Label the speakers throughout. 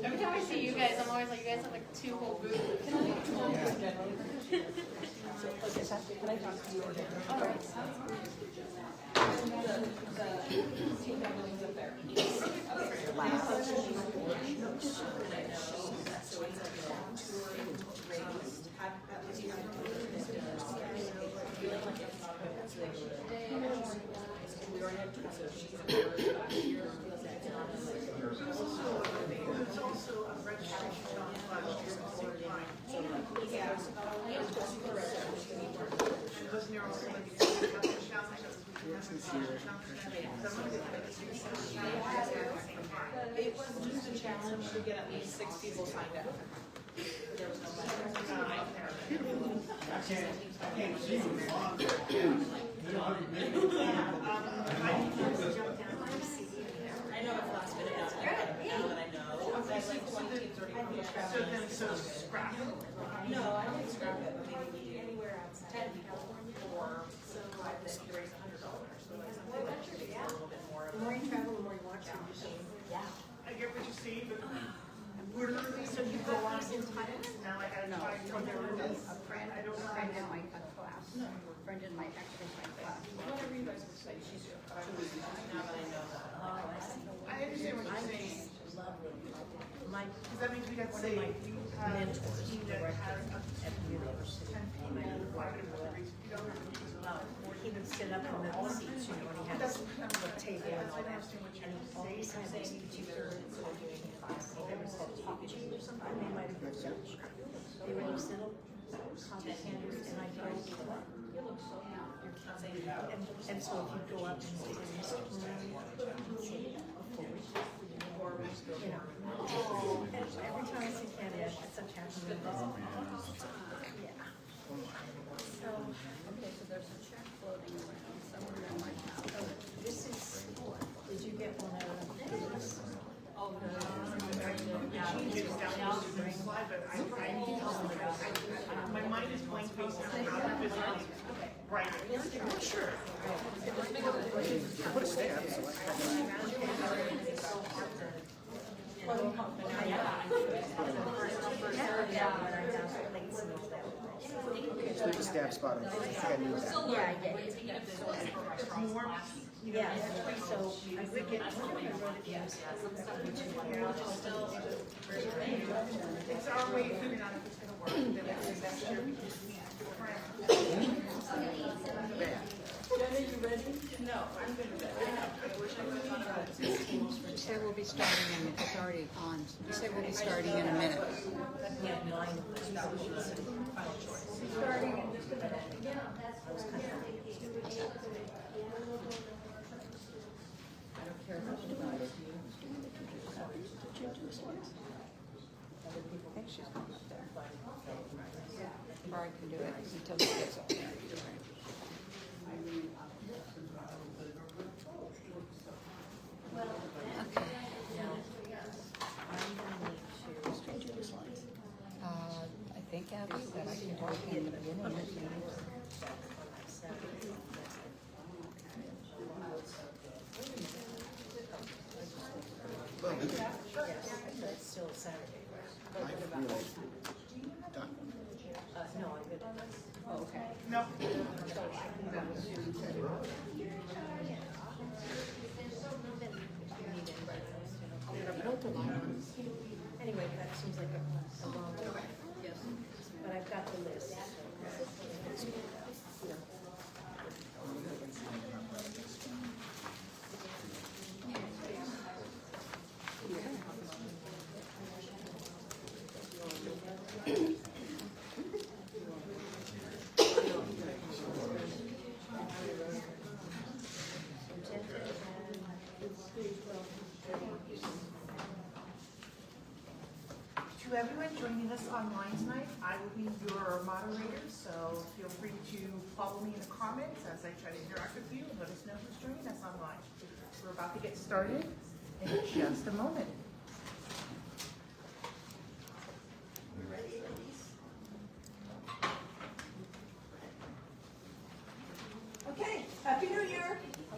Speaker 1: Every time I see you guys, I'm always like, you guys have like 2 whole booths.
Speaker 2: Can I talk to you again?
Speaker 1: All right.
Speaker 2: There's also a registration on file here at the same time. And wasn't there also like a challenge?
Speaker 3: It was just a challenge to get at least 6 people signed up. There was no I know it's last minute now, now that I know. I was like 20 teams already from the scrap.
Speaker 2: So scrap.
Speaker 3: No, I didn't scrap it, but maybe we do anywhere outside 10 people or 5 that you raise $100. So like something that takes a little bit more of
Speaker 4: The more you travel, the more you want to.
Speaker 2: I get what you see, but literally, so you go on in time. Now I gotta try to
Speaker 4: A friend in my class. A friend in my exercise class.
Speaker 3: whatever you guys would say. She's now that I know that.
Speaker 2: I understand what you're saying. Because that means we got to say, you have a team that has up to 10 people, 5 you don't have to use a lot.
Speaker 4: He would sit up in the seats, you know, and he had a table and all that. And he always had these particular there was a top team or something, they might have been searched. They were these little comic handles, and I told you what? And so if you go up and say, Mr. Moran, he'd say, you know, every time I see Candy, I get such happiness. Yeah. So, okay, so there's a check floating around somewhere in my house. Oh, this is, did you get one out of this? Oh, no.
Speaker 2: My mind is blank facing out of his mouth. Right. Sure.
Speaker 5: Put a stamp. So there's a stamp spot. I think I need that.
Speaker 4: Yeah, I get it.
Speaker 2: More.
Speaker 4: Yeah, so I would get one of your other games.
Speaker 2: It's our way of figuring out if it's gonna work. Then we can next year we can
Speaker 3: Jenna, you ready? No, I'm good with it. I wish I could have thought about it.
Speaker 6: You say we'll be starting in, it's already on. You say we'll be starting in a minute.
Speaker 3: We have 9 establishes final choice.
Speaker 4: Starting in just a minute.
Speaker 3: I don't care much about it.
Speaker 6: I think she's going up there. Or I can do it until she gets up there. Okay. I think Abby said I can do it in the beginning of the meeting.
Speaker 4: That's still Saturday, right?
Speaker 5: I'm really done.
Speaker 4: No, I'm good.
Speaker 6: Oh, okay.
Speaker 2: No.
Speaker 4: Anyway, that seems like a long way. Yes. But I've got the list.
Speaker 2: To everyone joining us online tonight, I will be your moderator, so feel free to follow me in the comments as I try to interact with you and let us know who's joining us online. We're about to get started in just a moment.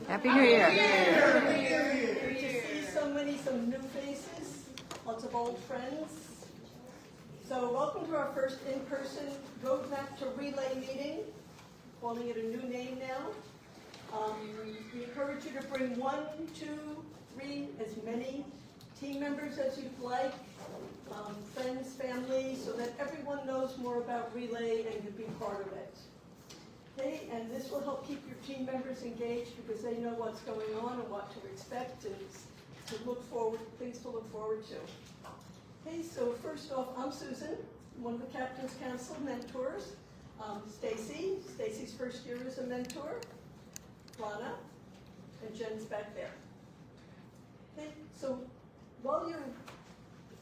Speaker 6: Happy New Year.
Speaker 7: Good to see some new faces, lots of old friends. So welcome to our first in-person Roadmap to Relay meeting, calling it a new name now. We encourage you to bring 1, 2, 3, as many team members as you'd like, friends, family, so that everyone knows more about Relay and can be part of it. Okay, and this will help keep your team members engaged because they know what's going on and what to expect and things to look forward to. Okay, so first off, I'm Susan, one of the Captain's Council mentors. Stacy's first year as a mentor. Lana, and Jen's back there. Okay, so while you're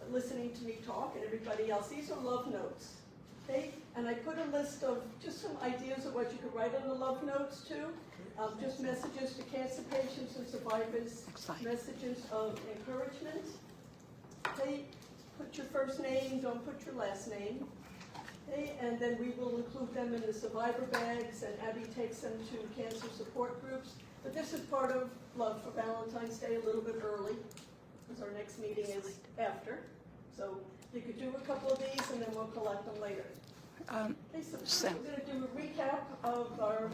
Speaker 7: listening to me talk and everybody else, these are love notes. Okay, and I put a list of just some ideas of what you could write on the love notes too. Just messages to cancer patients and survivors, messages of encouragement. Okay, put your first name, don't put your last name. Okay, and then we will include them in the survivor bags, and Abby takes them to cancer support groups. But this is part of Love for Valentine's Day, a little bit early, because our next meeting is after. So you could do a couple of these, and then we'll collect them later. Okay, so first we're going to do a recap of our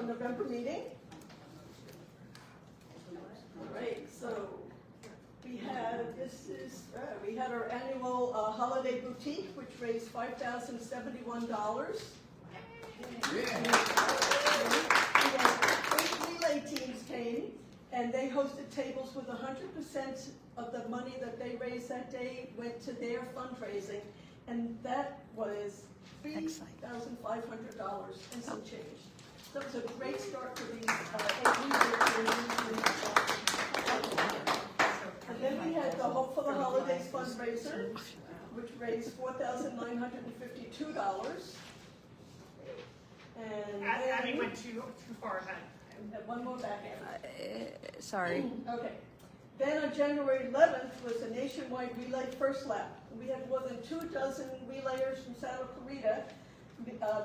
Speaker 7: November meeting. All right, so we had our annual holiday boutique, which raised $5,071. We had 8 relay teams came, and they hosted tables with 100% of the money that they raised that day went to their fundraising, and that was $3,500 and some change. So it was a great start for these 8 relay teams. And then we had the Hope for the Holidays fundraiser, which raised $4,952. And
Speaker 2: Abby went too far ahead.
Speaker 7: One more back end.
Speaker 6: Sorry.
Speaker 7: Okay. Then on January 11th was a nationwide relay first lap. We had more than 24 relayers from Santa Clarita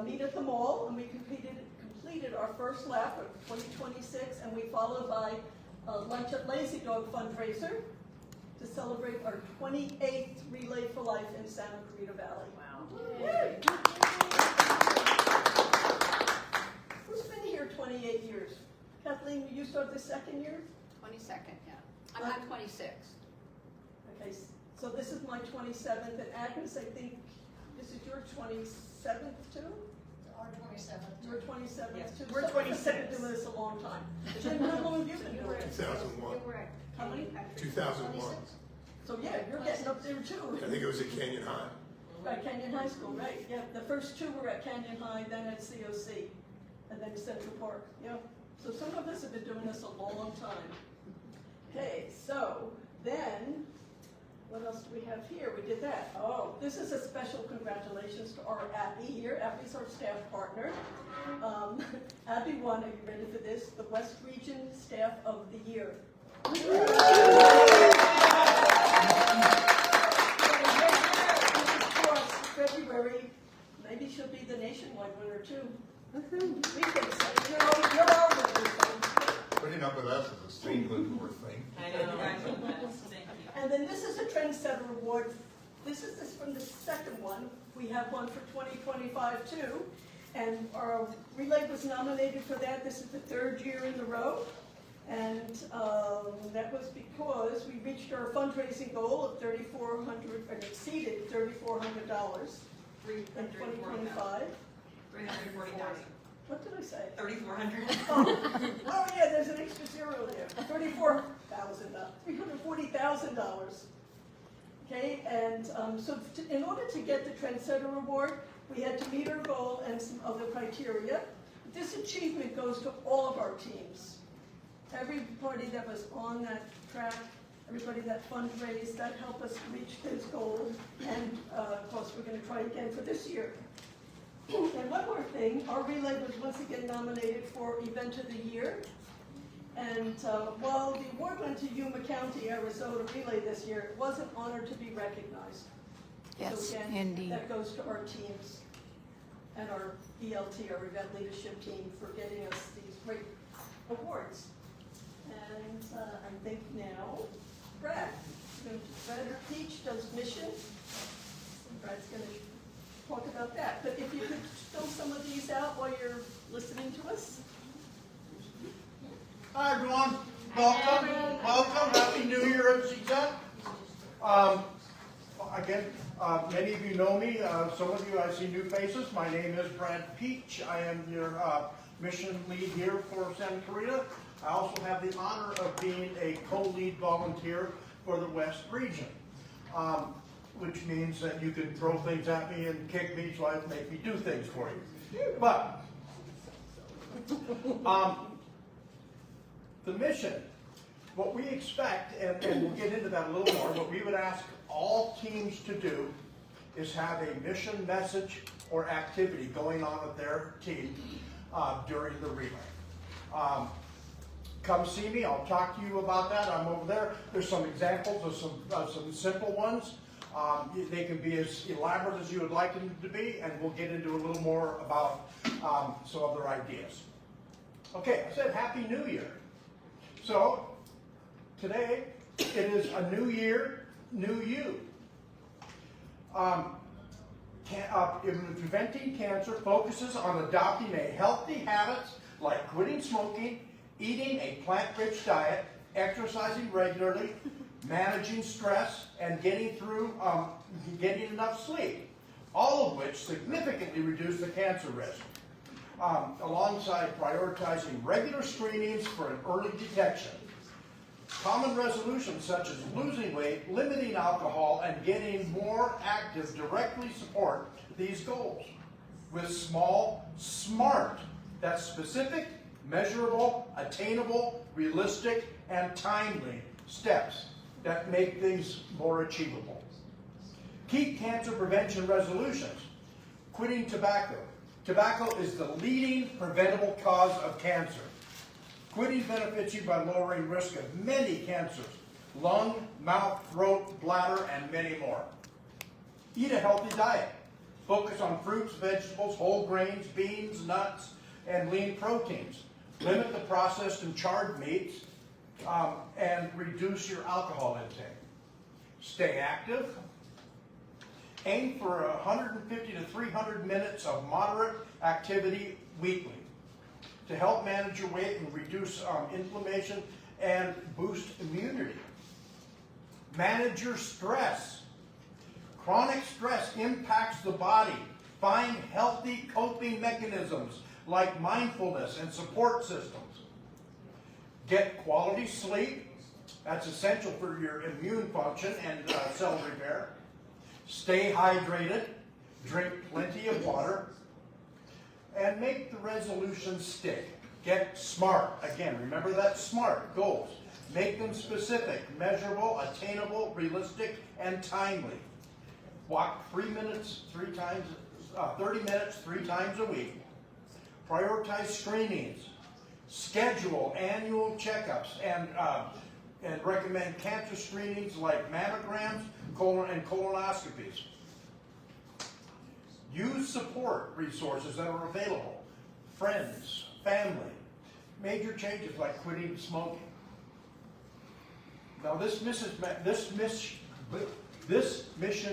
Speaker 7: meet at the mall, and we completed our first lap of 2026, and we followed by a lunch at Lazy Dog fundraiser to celebrate our 28th Relay for Life in Santa Clarita Valley. Wow. Who's been here 28 years? Kathleen, you started the second year?
Speaker 4: 22nd, yeah. I'm not 26.
Speaker 7: Okay, so this is my 27th, and Agnes, I think this is your 27th too?
Speaker 3: Our 27th.
Speaker 7: Your 27th too?
Speaker 2: We're
Speaker 7: Some of us have
Speaker 2: 26.
Speaker 7: been doing this a long time. Jim, how long have you been doing it?
Speaker 8: 2001.
Speaker 7: How many?
Speaker 8: 2001.
Speaker 7: So yeah, you're getting up there too.
Speaker 8: I think it was at Canyon High.
Speaker 7: Right, Canyon High School, right. Yeah, the first 2 were at Canyon High, then at COC, and then Central Park. Yeah. So some of us have been doing this a long time. Okay, so then, what else do we have here? We did that. Oh, this is a special congratulations to our Abby here. Abby's our staff partner. Abby won, are you ready for this? The West Region Staff of the Year. February, maybe she'll be the nationwide winner too. We think so. You're all winners.
Speaker 8: Putting up with us is a statement or thing.
Speaker 3: I know.
Speaker 7: And then this is a Trendsetter Award. This is from the second one. We have one for 2025 too. And our relay was nominated for that. This is the 3rd year in a row. And that was because we reached our fundraising goal of $3,400, and exceeded $3,400 in 2025.
Speaker 3: 340,000.
Speaker 7: What did I say?
Speaker 3: 3,400.
Speaker 7: Oh yeah, there's an extra zero there. $340,000. Okay, and in order to get the Trendsetter Award, we had to meet our goal and some other criteria. This achievement goes to all of our teams. Everybody that was on that track, everybody that fundraised, that helped us reach this goal. And of course, we're going to try again for this year. And one more thing, our relay was once again nominated for Event of the Year. And while the award went to Yuma County, Arizona Relay this year, it wasn't honored to be recognized.
Speaker 6: Yes,
Speaker 7: So again,
Speaker 6: indeed.
Speaker 7: that goes to our teams and our ELT, our event leadership team, for getting us these great awards. And I think now, Brad. Brad Peach does mission. Brad's going to talk about that. But if you could fill some of these out while you're listening to us.
Speaker 9: Hi everyone, welcome, Happy New Year, CZ. Again, many of you know me, some of you I see new faces. My name is Brad Peach. I am your mission lead here for Santa Clarita. I also have the honor of being a co-lead volunteer for the West region, which means that you can throw things at me and kick me so I make me do things for you. But the mission, what we expect, and we'll get into that a little more, what we would ask all teams to do is have a mission message or activity going on with their team during the relay. Come see me, I'll talk to you about that. I'm over there. There's some examples of some simple ones. They can be as elaborate as you would like them to be, and we'll get into a little more about some other ideas. Okay, I said Happy New Year. So, today, it is a new year, new you. Preventing cancer focuses on adopting a healthy habits like quitting smoking, eating a plant-rich diet, exercising regularly, managing stress, and getting enough sleep, all of which significantly reduce the cancer risk. Alongside prioritizing regular screenings for an early detection. Common resolutions such as losing weight, limiting alcohol, and getting more active directly support these goals with small, SMART, that's specific, measurable, attainable, realistic, and timely steps that make things more achievable. Key cancer prevention resolutions. Quitting tobacco. Tobacco is the leading preventable cause of cancer. Quitting benefits you by lowering risk of many cancers, lung, mouth, throat, bladder, and many more. Eat a healthy diet. Focus on fruits, vegetables, whole grains, beans, nuts, and lean proteins. Limit the processed and charred meats, and reduce your alcohol intake. Stay active. Aim for 150 to 300 minutes of moderate activity weekly to help manage your weight and reduce inflammation and boost immunity. Manage your stress. Chronic stress impacts the body. Find healthy coping mechanisms like mindfulness and support systems. Get quality sleep. That's essential for your immune function and cell repair. Stay hydrated, drink plenty of water, and make the resolutions stick. Get SMART. Again, remember that SMART, goals. Make them specific, measurable, attainable, realistic, and timely. Walk 30 minutes 3 times a week. Prioritize screenings. Schedule annual checkups and recommend cancer screenings like mammograms, and colonoscopies. Use support resources that are available. Friends, family. Major changes like quitting smoking. Now this mission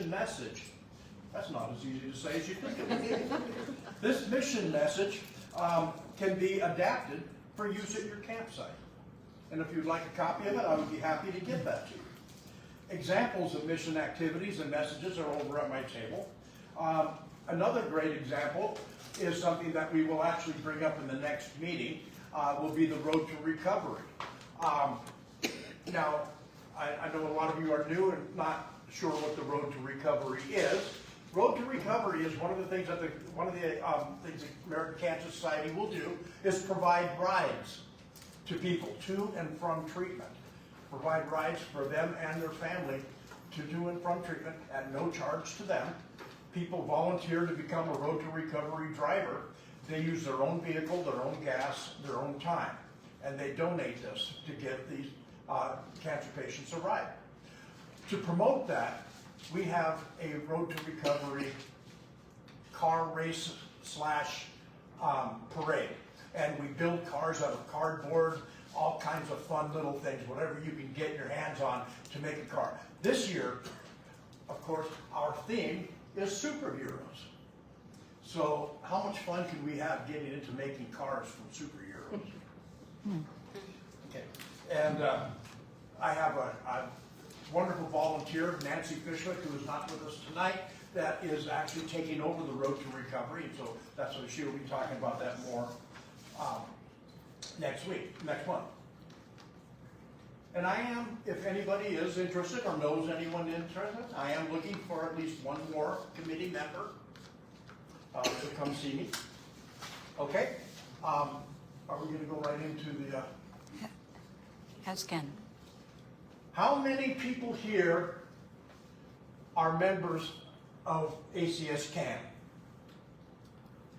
Speaker 9: message, that's not as easy to say as you think it would be. This mission message can be adapted for use at your campsite. And if you'd like a copy of it, I would be happy to give that to you. Examples of mission activities and messages are over at my table. Another great example is something that we will actually bring up in the next meeting, will be the Road to Recovery. Now, I know a lot of you are new and not sure what the Road to Recovery is. Road to Recovery is one of the things that the American Cancer Society will do is provide rides to people to and from treatment. Provide rides for them and their family to and from treatment at no charge to them. People volunteer to become a Road to Recovery driver. They use their own vehicle, their own gas, their own time, and they donate this to give these cancer patients a ride. To promote that, we have a Road to Recovery car race / parade. And we build cars out of cardboard, all kinds of fun little things, whatever you can get your hands on to make a car. This year, of course, our theme is superheroes. So how much fun can we have getting into making cars from superheroes? Okay, and I have a wonderful volunteer, Nancy Fishwick, who is not with us tonight, that is actually taking over the Road to Recovery, and so that's what she will be talking about that more next month. And I am, if anybody is interested or knows anyone interested, I am looking for at least one more committee member to come see me. Okay? Are we going to go right into the...
Speaker 6: How's Ken?
Speaker 9: How many people here are members of ACS CAN?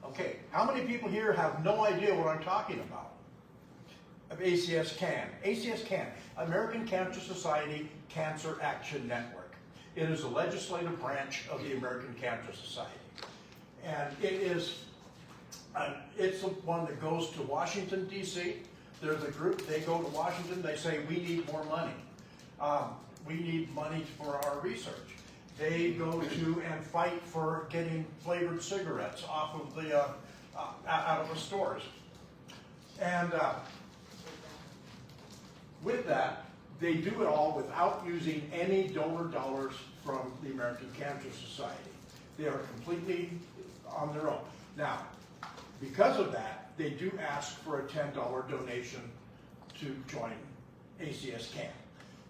Speaker 9: Okay, how many people here have no idea what I'm talking about? Of ACS CAN. ACS CAN, American Cancer Society Cancer Action Network. It is a legislative branch of the American Cancer Society. And it is, it's the one that goes to Washington, D.C. There's a group, they go to Washington, they say, we need more money. We need money for our research. They go to and fight for getting flavored cigarettes off of the, out of the stores. And with that, they do it all without using any donor dollars from the American Cancer Society. They are completely on their own. Now, because of that, they do ask for a $10 donation to join ACS CAN.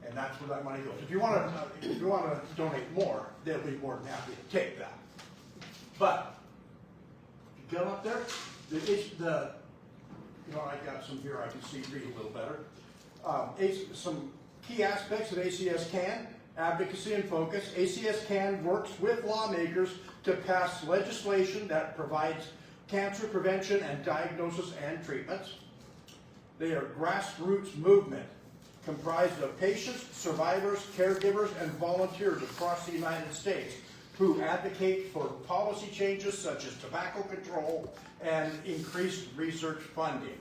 Speaker 9: And that's where that money goes. If you want to donate more, they'll be more than happy to take that. But if you come up there, I got some here I can read a little better. Some key aspects of ACS CAN: advocacy and focus. ACS CAN works with lawmakers to pass legislation that provides cancer prevention and diagnosis and treatments. They are a grassroots movement comprised of patients, survivors, caregivers, and volunteers across the United States who advocate for policy changes such as tobacco control and increased research funding.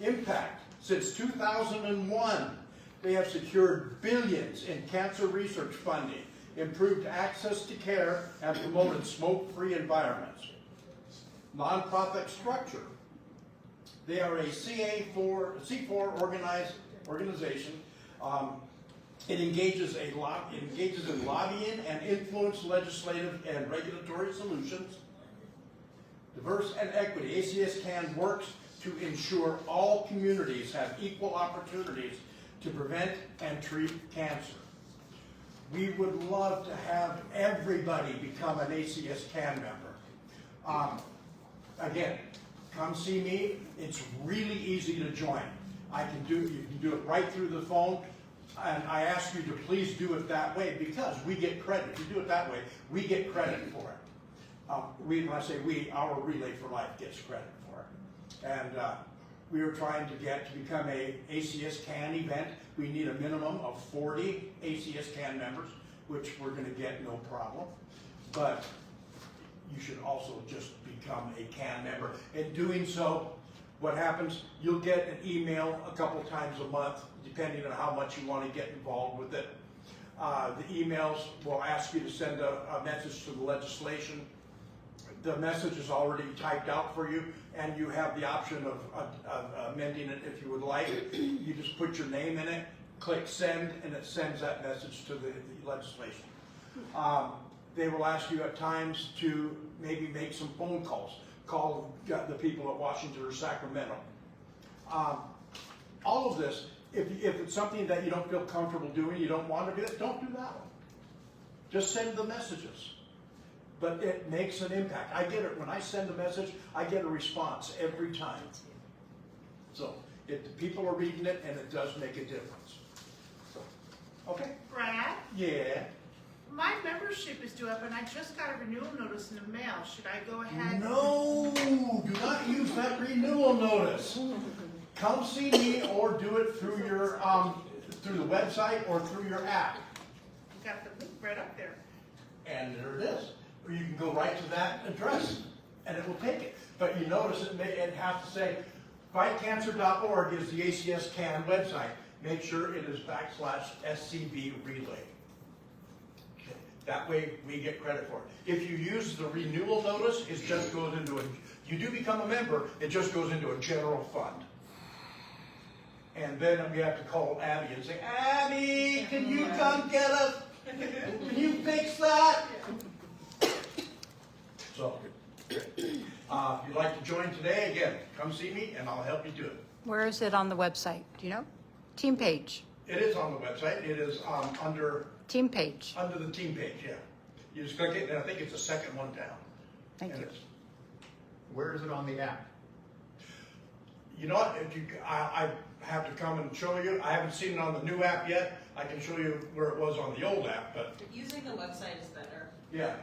Speaker 9: Impact. Since 2001, they have secured billions in cancer research funding, improved access to care, and promoted smoke-free environments. Nonprofit structure. They are a C4 organization. It engages in lobbying and influence legislative and regulatory solutions. Diverse and equity. ACS CAN works to ensure all communities have equal opportunities to prevent and treat cancer. We would love to have everybody become an ACS CAN member. Again, come see me. It's really easy to join. You can do it right through the phone, and I ask you to please do it that way because we get credit. If you do it that way, we get credit for it. When I say we, our Relay for Life gets credit for it. And we are trying to become a ACS CAN event. We need a minimum of 40 ACS CAN members, which we're going to get no problem. But you should also just become a CAN member. In doing so, what happens, you'll get an email a couple times a month, depending on how much you want to get involved with it. The emails will ask you to send a message to the legislation. The message is already typed out for you, and you have the option of amending it if you would like. You just put your name in it, click send, and it sends that message to the legislation. They will ask you at times to maybe make some phone calls. Call the people at Washington or Sacramento. All of this, if it's something that you don't feel comfortable doing, you don't want to do it, don't do that one. Just send the messages. But it makes an impact. I get it. When I send a message, I get a response every time. So people are reading it, and it does make a difference. So, okay?
Speaker 2: Brad,
Speaker 9: Yeah.
Speaker 2: my membership is due up, and I just got a renewal notice in the mail. Should I go ahead?
Speaker 9: No, do not use that renewal notice. Come see me or do it through your through the website or through your app.
Speaker 2: You got the link right up there.
Speaker 9: And there it is. Or you can go right to that address and it will take it. But you notice it has to say Fightcancer.org is the ACS CAN website. Make sure it is /SCB relay. Okay. That way we get credit for it. If you use the renewal notice, it just goes into you do become a member, it just goes into a general fund. And then we have to call Abby and say, Abby, can you come get us? Can you fix that? So, if you'd like to join today, again, come see me and I'll help you do it.
Speaker 6: Where is it on the website? Do you know? Team page.
Speaker 9: It is on the website. It is under
Speaker 6: Team page.
Speaker 9: the team page, yeah. You just click it, and I think it's the second one down.
Speaker 6: Thank
Speaker 9: And
Speaker 6: you.
Speaker 9: it's-
Speaker 5: Where is it on the app?
Speaker 9: You know what? I have to come and show you. I haven't seen it on the new app yet. I can show you where it was on the old app, but
Speaker 3: Using the website is better,
Speaker 9: yeah.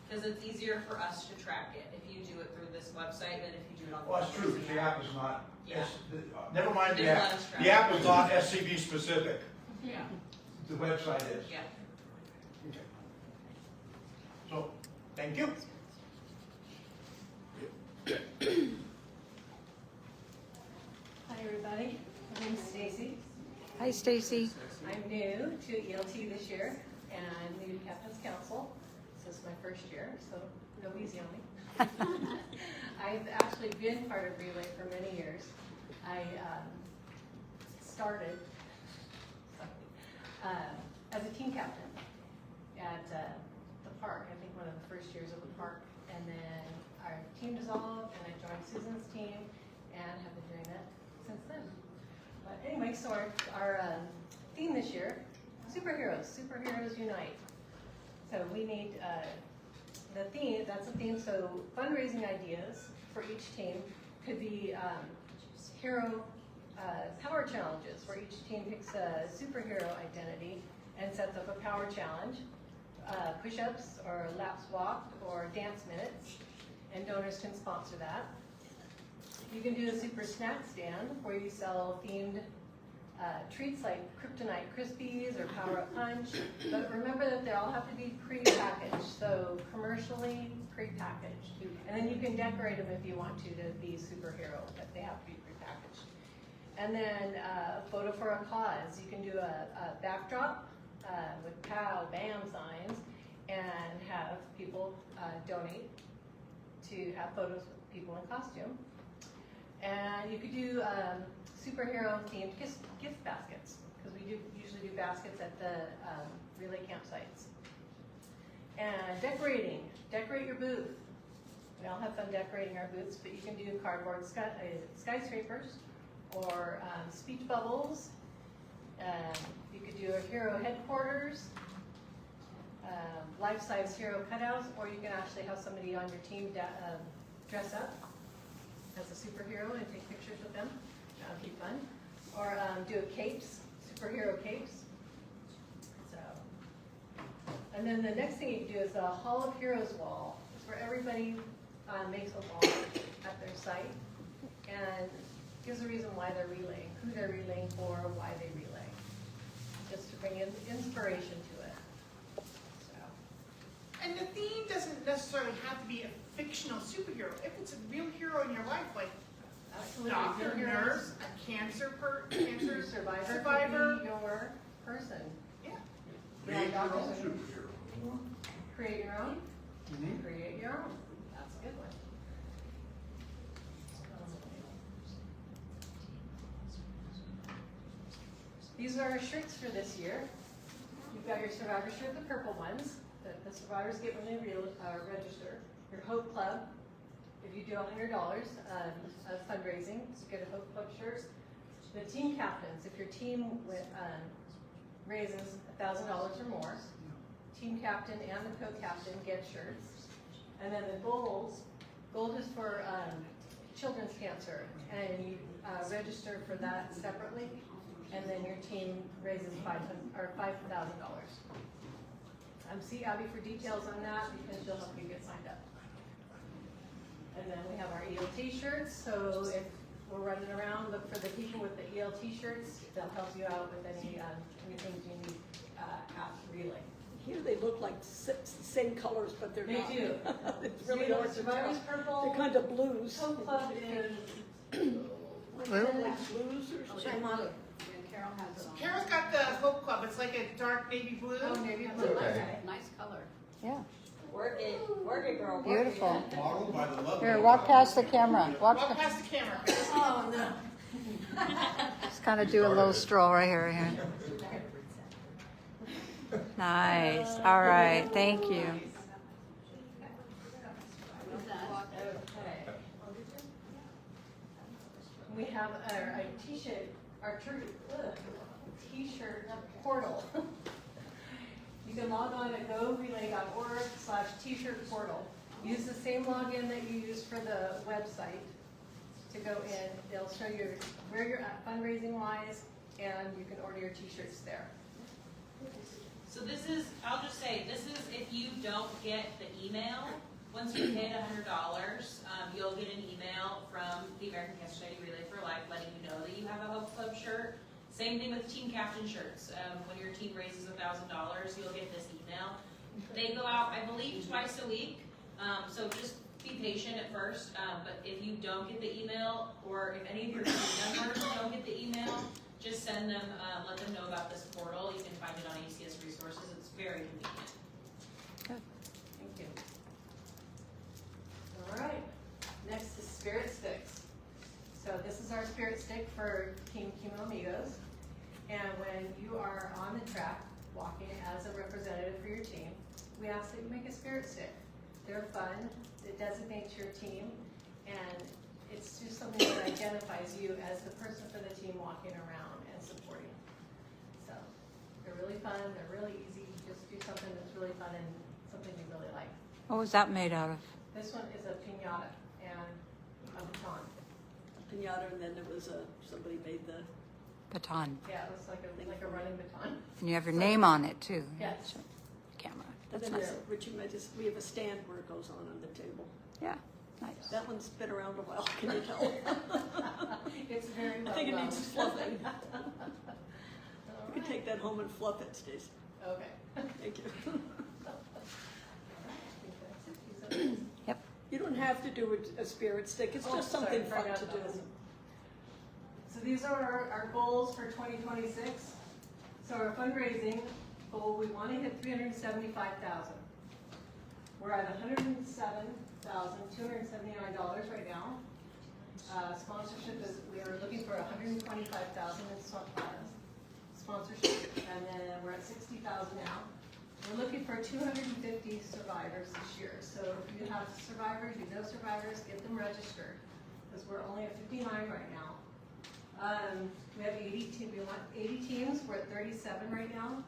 Speaker 3: because it's easier for us to track it if you do it through this website than if you do it on the.
Speaker 9: Well, that's true, because the app is not,
Speaker 3: Yeah.
Speaker 9: never mind the
Speaker 3: There's
Speaker 9: app.
Speaker 3: less
Speaker 9: The app is not SCB specific.
Speaker 3: Yeah,
Speaker 9: The website is.
Speaker 3: yeah.
Speaker 9: Okay. So, thank you.
Speaker 10: Hi, everybody. My name's Stacy.
Speaker 6: Hi, Stacy.
Speaker 10: I'm new to ELT this year and new to Captain's Council. This is my first year, so no easy on me. I've actually been part of Relay for many years. I started as a team captain at the park, I think one of the first years of the park. And then our team dissolved and I joined Susan's team and have been doing it since then. But anyway, so our theme this year, superheroes, superheroes unite. So we need the theme, that's the theme, so fundraising ideas for each team could be hero power challenges, where each team picks a superhero identity and sets up a power challenge, push-ups or laps walked or dance minutes, and donors can sponsor that. You can do a super snack stand where you sell themed treats like Kryptonite Krispies or Power Up Punch, but remember that they all have to be pre-packaged, so commercially pre-packaged. And then you can decorate them if you want to be superhero, but they have to be pre-packaged. And then photo for a cause. You can do a backdrop with POW, BAM signs, and have people donate to have photos with people in costume. And you could do superhero themed gift baskets, because we usually do baskets at the relay campsites. And decorate your booth. We all have fun decorating our booths, but you can do cardboard skyscrapers or speech bubbles. You could do a hero headquarters, life-size hero cutouts, or you can actually have somebody on your team dress up as a superhero and take pictures with them. That would be fun. Or do a capes, superhero capes. So, and then the next thing you can do is a Hall of Heroes wall. It's where everybody makes a wall at their site and gives a reason why they're relaying, who they're relaying for, why they relay, just to bring in inspiration to it. So.
Speaker 2: And the theme doesn't necessarily have to be a fictional superhero. If it's a real hero in your life, like
Speaker 10: Absolutely.
Speaker 2: doctor, nurse, a cancer
Speaker 10: Survivor
Speaker 2: survivor.
Speaker 10: could be your person.
Speaker 2: Yeah.
Speaker 9: Create your own
Speaker 10: doctors are-
Speaker 9: superhero.
Speaker 10: Create your own?
Speaker 9: Mhm.
Speaker 10: Create your own. That's a good one. These are our shirts for this year. You've got your Survivor shirt, the purple ones, that the survivors get when they register. Your Hope Club, if you do $100 of fundraising, you get a Hope Club shirt. The team captains, if your team raises $1,000 or more, team captain and the co-captain get shirts. And then the gold is for children's cancer, and you register for that separately, and then your team raises $5,000. See Abby for details on that, because she'll help you get signed up. And then we have our ELT shirts, so if we're running around, look for the people with the ELT shirts. They'll help you out with anything you need at Relay.
Speaker 7: Here they look like same colors, but they're
Speaker 10: They
Speaker 7: not.
Speaker 10: do.
Speaker 7: It's really
Speaker 10: So
Speaker 7: hard to
Speaker 10: Survivor's
Speaker 7: tell.
Speaker 10: purple.
Speaker 7: They're kind of blues.
Speaker 10: Hope Club is
Speaker 7: Blue? Like blues or something?
Speaker 4: I'm on, and Carol has it on.
Speaker 2: Carol's got the Hope Club, it's like a dark navy blue.
Speaker 10: Oh, maybe
Speaker 1: That's
Speaker 10: blue.
Speaker 1: okay.
Speaker 10: Okay.
Speaker 4: Nice color.
Speaker 6: Yeah,
Speaker 4: Work it, girl. work it.
Speaker 6: beautiful.
Speaker 8: Modeled by the lovely.
Speaker 6: Here, walk past the camera.
Speaker 2: Walk past the camera.
Speaker 10: Oh, no.
Speaker 6: Just kind of do a little stroll right here, right here. Nice. All right. Thank you.
Speaker 10: Okay. We have our t-shirt, our t-shirt portal. You can log on at gorelay.org/t-shirt portal. Use the same login that you use for the website to go in. They'll show you where you're at fundraising wise, and you can order your t-shirts there.
Speaker 3: So this is, I'll just say, this is if you don't get the email, once you hit $100, you'll get an email from the American Cancer Society Relay for Life letting you know that you have a Hope Club shirt. Same thing with team captain shirts. When your team raises $1,000, you'll get this email. They go out, I believe, twice a week. So just be patient at first. But if you don't get the email, or if any of your team members don't get the email, just send them, let them know about this portal. You can find it on ACS Resources. It's very convenient.
Speaker 10: Thank you. All right, next is Spirit Sticks. So this is our Spirit Stick for Team Chemo Amigos. And when you are on the track, walking as a representative for your team, we ask that you make a Spirit Stick. They're fun, it designates your team, and it's just something that identifies you as the person for the team walking around and supporting. So they're really fun, they're really easy. Just do something that's really fun and something you really like.
Speaker 6: What was that made out of?
Speaker 10: This one is a piñata and a baton.
Speaker 7: Pinata, and then there was somebody made the,
Speaker 6: Baton.
Speaker 10: Yeah, it looks like a running baton.
Speaker 6: And you have your name on it too.
Speaker 10: Yes.
Speaker 6: So, camera.
Speaker 7: and
Speaker 6: That's
Speaker 7: then
Speaker 6: nice.
Speaker 7: Richard made this, we have a stand where it goes on the table.
Speaker 6: Yeah, nice.
Speaker 7: That one's been around a while, can you tell?
Speaker 10: It's very
Speaker 7: I
Speaker 10: well
Speaker 7: think it
Speaker 10: done.
Speaker 7: needs fluffing.
Speaker 10: All
Speaker 7: You can take that home and fluff it, Stace.
Speaker 10: right. Okay.
Speaker 7: Thank you.
Speaker 6: Yep.
Speaker 7: You don't have to do a spirit stick, it's
Speaker 10: Oh,
Speaker 7: just
Speaker 10: sorry,
Speaker 7: something fun
Speaker 10: forgot
Speaker 7: to
Speaker 10: about
Speaker 7: do.
Speaker 10: this. So these are our goals for 2026. So our fundraising goal, we want to hit 375,000. We're at $107,279 right now. Sponsorship is, we are looking for 125,000 in sponsorship, and then we're at 60,000 now. We're looking for 250 survivors this year. So if you have survivors, you know survivors, get them registered, because we're only at 59 right now. We have 80 teams. We want 80 teams. We're at 37 right now.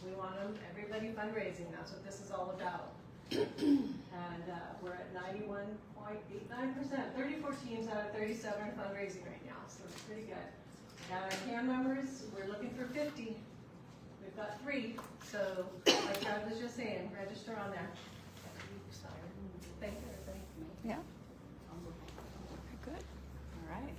Speaker 10: We want them, everybody fundraising. That's what this is all about. And we're at 91.89%. 34 teams out of 37 are fundraising right now, so it's pretty good. And our CAN members, we're looking for 50. We've got 3. So, like I was just saying, register on there. Thank you, everybody.
Speaker 6: Yeah. Very good. All right.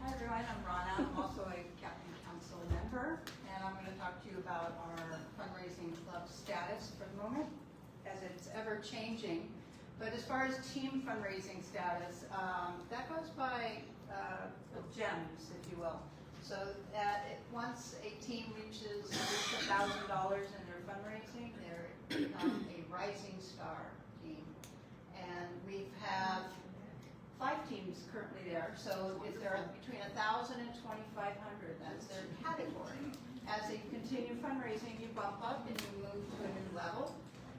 Speaker 4: Hi everyone, I'm Rana. I'm also a Captain Council member, and I'm going to talk to you about our fundraising club status for the moment, as it's ever changing. But as far as team fundraising status, that goes by gems, if you will. So once a team reaches $1,000 in their fundraising, they're a rising star team. And we have 5 teams currently there. So if they're between 1,000 and 2,500, that's their category. As they continue fundraising, you bump up and you move to a new level.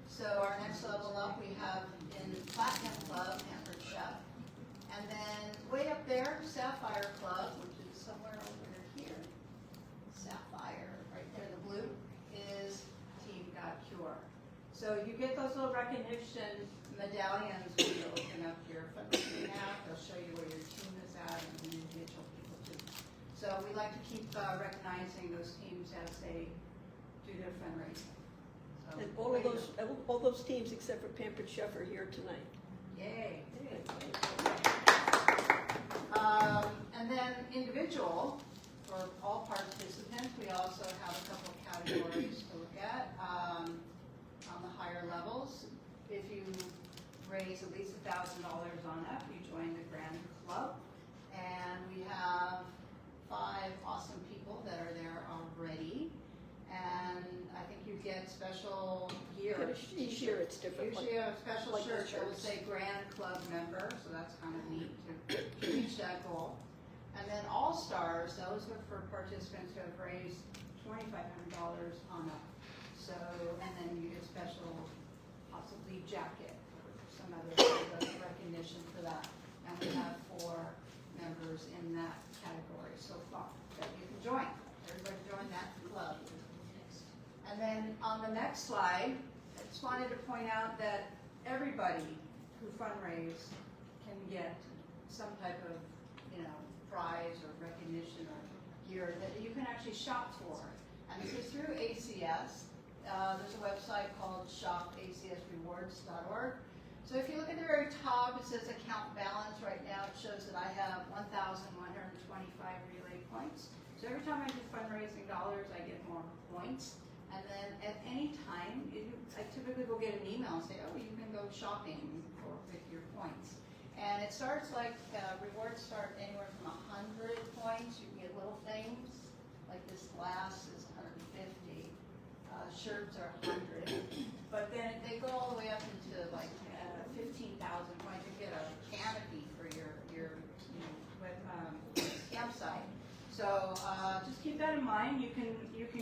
Speaker 4: So our next level up we have in Platinum Club, Pampered Chef. And then way up there, Sapphire Club, which is somewhere over here. Sapphire, right there, the blue, is Team Got Cure. So you get those little recognition medallions when you open up your fundraising app. They'll show you where your team is at and individual people too. So we like to keep recognizing those teams as they do their fundraising. So,
Speaker 7: And all those teams except for Pampered Chef are here tonight.
Speaker 4: Yay. And then individual, for all participants, we also have a couple of categories to look at on the higher levels. If you raise at least $1,000 on that. You join the Grand Club. And we have 5 awesome people that are there already. And I think you get special gear.
Speaker 6: Each year it's different.
Speaker 4: Usually a special
Speaker 6: like the
Speaker 4: shirt that will
Speaker 6: shirts.
Speaker 4: say Grand Club member, so that's kind of neat to reach that goal. And then All Stars, those are for participants who have raised $2,500 on up. So, and then you get special, possibly jacket or some other sort of recognition for that. And we have 4 members in that category so far that you can join. Everybody join that club. And then on the next slide, I just wanted to point out that everybody who fundraise can get some type of, prize or recognition or gear that you can actually shop for. And this is through ACS. There's a website called shopacsrewards.org. So if you look at the very top, it says account balance. Right now it shows that I have 1,125 relay points. So every time I do fundraising dollars, I get more points. And then at any time, I typically will get an email and say, oh, you can go shopping with your points. And it starts rewards start anywhere from 100 points. You can get little things, like this glass is 150. Shirts are 100. But then they go all the way up into 15,000 points. You get a canopy for your campsite. So just keep that in mind. You can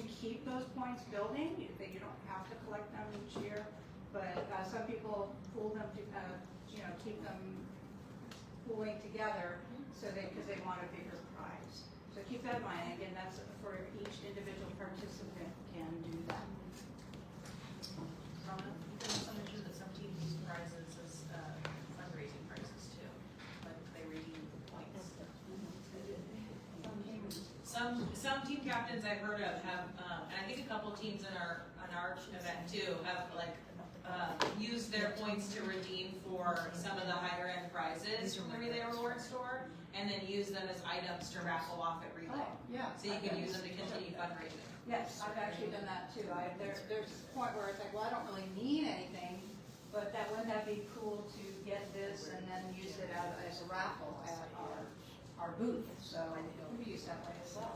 Speaker 4: keep those points building. You don't have to collect them each year, but some people pool them to keep them pooling together because they want a bigger prize. So keep that in mind. Again, that's for each individual participant can do that.
Speaker 2: Some mentioned that some teams use prizes as fundraising prizes too, like they redeem points.
Speaker 3: Some team captains I've heard of have, and I think a couple teams in our event too have used their points to redeem for some of the higher end prizes from the Relay Reward store, and then use them as items to raffle off at Relay.
Speaker 4: Oh, yeah.
Speaker 3: So you can use them to continue fundraising.
Speaker 4: Yes, I've actually done that too. There's a point where it's like, well, I don't really need anything, but wouldn't that be cool to get this and then use it as a raffle at our booth? So we use that way as well.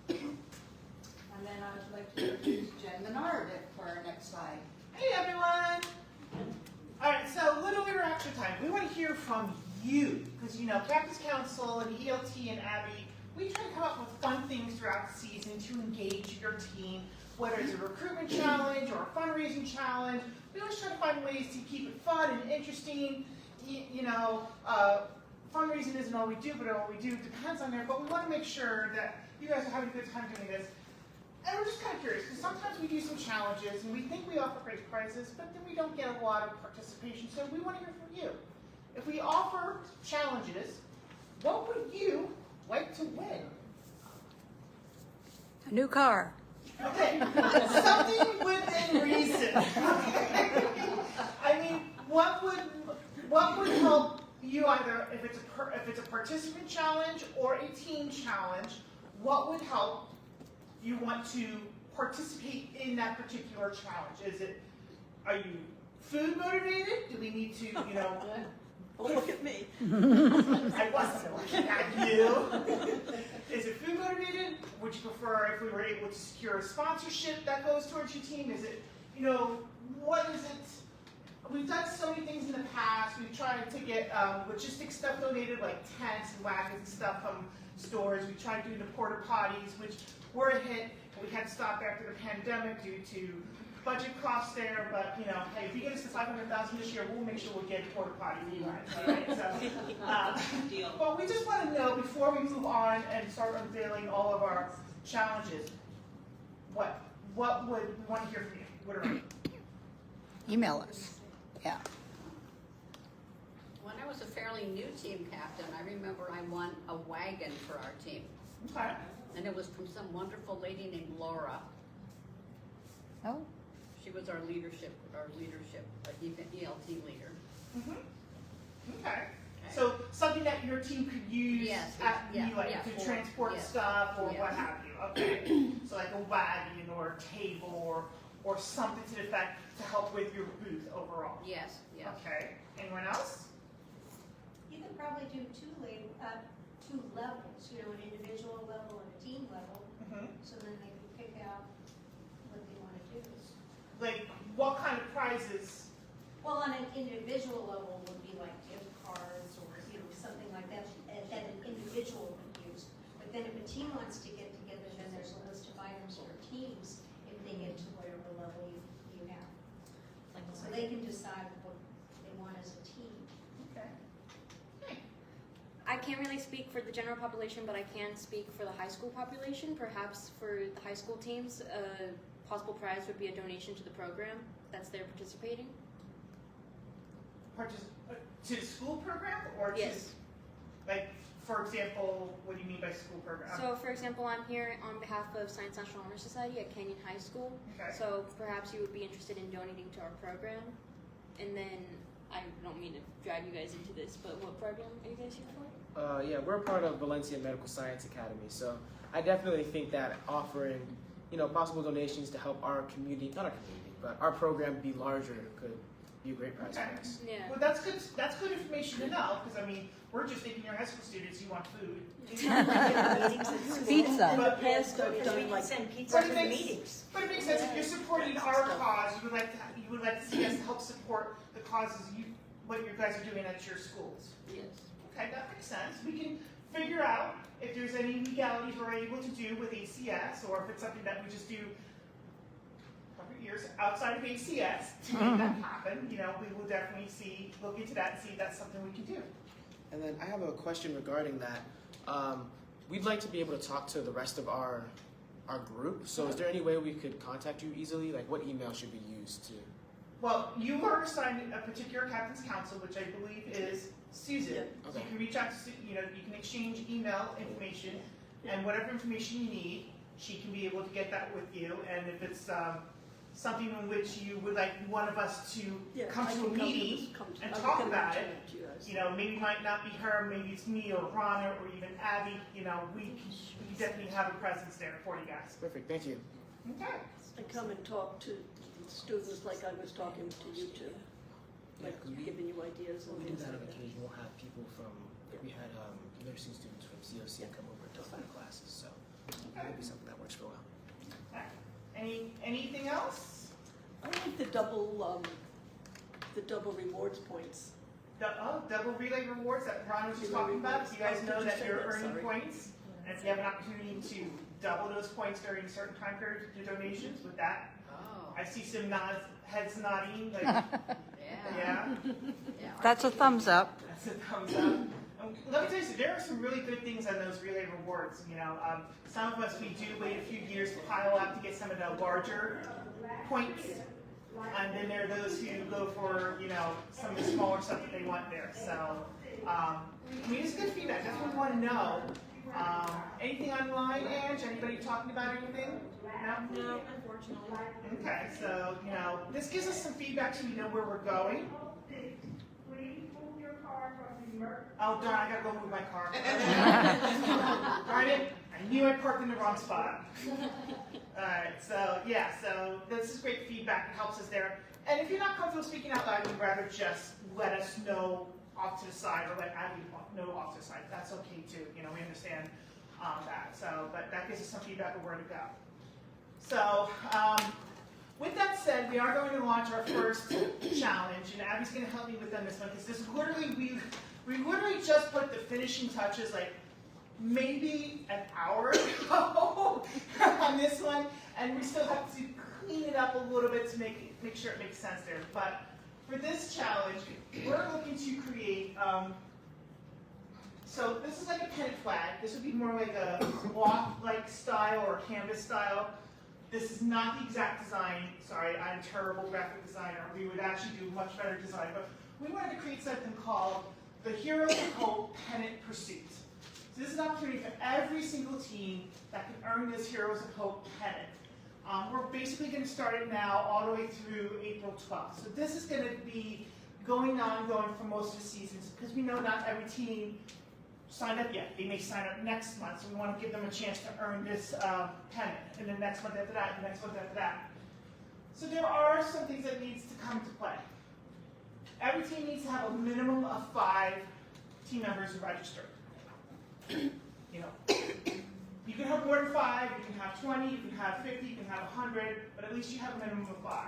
Speaker 4: Okay. And then I would like to introduce Jen Menard for our next slide.
Speaker 2: Hey everyone! All right, so little interaction time. We want to hear from you because Captain's Council and ELT and Abby, we try to come up with fun things throughout the season to engage your team, whether it's a recruitment challenge or a fundraising challenge. We always try to find ways to keep it fun and interesting. Fundraising isn't all we do, but all we do depends on there. But we want to make sure that you guys are having a good time doing this. And we're just kind of curious, because sometimes we do some challenges, and we think we offer great prizes, but then we don't get a lot of participation, so we want to hear from you. If we offer challenges, what would you like to win?
Speaker 6: A new car.
Speaker 2: Okay, something within reason. I mean, what would help you either, if it's a participant challenge or a team challenge, what would help you want to participate in that particular challenge? Are you food motivated? Do we need to,
Speaker 7: Look at me.
Speaker 2: I wasn't looking at you. Is it food motivated? Would you prefer if we were able to secure a sponsorship that goes towards your team? Is it, what is it? We've done so many things in the past. We've tried to get logistic stuff donated, like tents and wagons and stuff from stores. We tried to do the porta potties, which were a hit. We had to stop after the pandemic due to budget costs there. But hey, if you get us to $500,000 this year, we'll make sure we'll get a porta potty for you guys. All right? So,
Speaker 3: Deal.
Speaker 2: but we just want to know before we move on and start unveiling all of our challenges, what would we want to hear from you? What are
Speaker 6: Email us. Yeah.
Speaker 4: When I was a fairly new team captain, I remember I won a wagon for our team.
Speaker 2: okay?
Speaker 4: And it was from some wonderful lady named Laura.
Speaker 6: Oh,
Speaker 4: She was our leadership ELT leader.
Speaker 2: Okay. So something that your team could use
Speaker 4: Yes,
Speaker 2: at
Speaker 4: yeah,
Speaker 2: like
Speaker 4: yeah,
Speaker 2: to
Speaker 4: for-
Speaker 2: transport
Speaker 4: yes,
Speaker 2: stuff or
Speaker 4: yes.
Speaker 2: what have you. Okay. So like a wagon or a table or something to the effect to help with your booth overall.
Speaker 1: Yes, yes.
Speaker 2: Okay, anyone else?
Speaker 11: You could probably do two levels, you know, an individual level and a team level, so then they can pick out what they want to do.
Speaker 2: Like, what kind of prizes?
Speaker 11: Well, on an individual level would be like gift cards or, you know, something like that, that an individual would use. But then if a team wants to get together, then there's a list of items for teams if they get to whatever level you have. So they can decide what they want as a team.
Speaker 2: Okay.
Speaker 12: I can't really speak for the general population, but I can speak for the high school population. Perhaps for the high school teams, a possible prize would be a donation to the program that's there participating.
Speaker 2: To the school program or to,
Speaker 12: Yes.
Speaker 2: like, for example, what do you mean by school program?
Speaker 12: So, for example, I'm here on behalf of Science National Honor Society at Canyon High School.
Speaker 2: Okay.
Speaker 12: So perhaps you would be interested in donating to our program. And then, I don't mean to drag you guys into this, but what program are you guys here for?
Speaker 5: Yeah, we're part of Valencia Medical Science Academy, so I definitely think that offering, possible donations to help our community, not our community, but our program be larger could be a great prize for us.
Speaker 12: Yeah.
Speaker 2: Well, that's good. That's good information to know because I mean, we're just thinking you're high school students. You want food.
Speaker 6: Pizza.
Speaker 7: In the past, I've done like
Speaker 4: Send pizza
Speaker 2: But
Speaker 4: to
Speaker 2: it
Speaker 4: the
Speaker 2: makes,
Speaker 4: meetings.
Speaker 2: but it makes sense if you're supporting our cause. You would like to see us help support the causes what you guys are doing at your schools.
Speaker 12: Yes.
Speaker 2: Okay, that makes sense. We can figure out if there's any legalities we're able to do with ACS, or if it's something that we just do every year outside of ACS to make that happen. We will definitely look into that and see if that's something we can do.
Speaker 5: And then I have a question regarding that. We'd like to be able to talk to the rest of our group. So is there any way we could contact you easily? Like, what email should we use to?
Speaker 2: Well, you are assigned a particular captain's council, which I believe is Susan. So
Speaker 5: Okay.
Speaker 2: you can reach out to, you can exchange email information, and whatever information you need, she can be able to get that with you. And if it's something in which you would like one of us to come to a meeting and talk about it, maybe it might not be her, maybe it's me or Ronna or even Abby. We can definitely have a presence there for you guys.
Speaker 5: Perfect, thank you.
Speaker 2: Okay.
Speaker 7: I come and talk to students like I was talking to you two,
Speaker 5: Yeah,
Speaker 7: like
Speaker 5: 'cause
Speaker 7: giving you ideas and
Speaker 5: we do
Speaker 7: things
Speaker 5: that on
Speaker 7: like that.
Speaker 5: occasion. We'll have people from, we had nursing students from COC come over to our classes, so that'd be something that works real well.
Speaker 2: Anything else?
Speaker 7: I like the double rewards points.
Speaker 2: Double relay rewards that Ron was just talking about. You guys know that you're earning points, and if you have an opportunity to double those points during certain time periods to donations, with that,
Speaker 1: Oh,
Speaker 2: I see some heads nodding, like,
Speaker 1: yeah.
Speaker 2: yeah,
Speaker 6: That's a thumbs up.
Speaker 2: that's a thumbs up. Let me tell you something, there are some really good things on those relay rewards. Some of us, we do wait a few years to pile up to get some of the larger points. And then there are those who go for, some of the smaller stuff that they want there. So, it's good feedback. Definitely want to know. Anything online, Ange? Anybody talking about anything?
Speaker 10: No, unfortunately.
Speaker 2: Okay, so, this gives us some feedback so we know where we're going. Oh, darn, I gotta go move my car. Darn it, I knew I parked in the wrong spot. Alright, so this is great feedback, it helps us there. And if you're not comfortable speaking out loud, you'd rather just let us know off to the side, or let Abby know off to the side, that's okay too, we understand that. So, but that gives us some feedback of where to go. So, with that said, we are going to launch our first challenge, and Abby's going to help me with on this one, because this is literally, we literally just put the finishing touches, like, maybe an hour ago on this one, and we still have to clean it up a little bit to make sure it makes sense there. But for this challenge, we're looking to create, so this is like a pennant flag. This would be more like a cloth-like style or canvas style. This is not the exact design. Sorry, I'm a terrible graphic designer. We would actually do much better design, but we wanted to create something called the Heroes of Hope Pennant Pursuit. So this is an opportunity for every single team that can earn this Heroes of Hope pennant. We're basically going to start it now all the way through April 12th. So this is going to be going for most of the seasons, because we know not every team signed up yet. They may sign up next month, so we want to give them a chance to earn this pennant. And the next month after that, the next month after that. So there are some things that needs to come to play. Every team needs to have a minimum of 5 team members registered. You know, you can have more than 5, you can have 20, you can have 50, you can have 100, but at least you have a minimum of 5.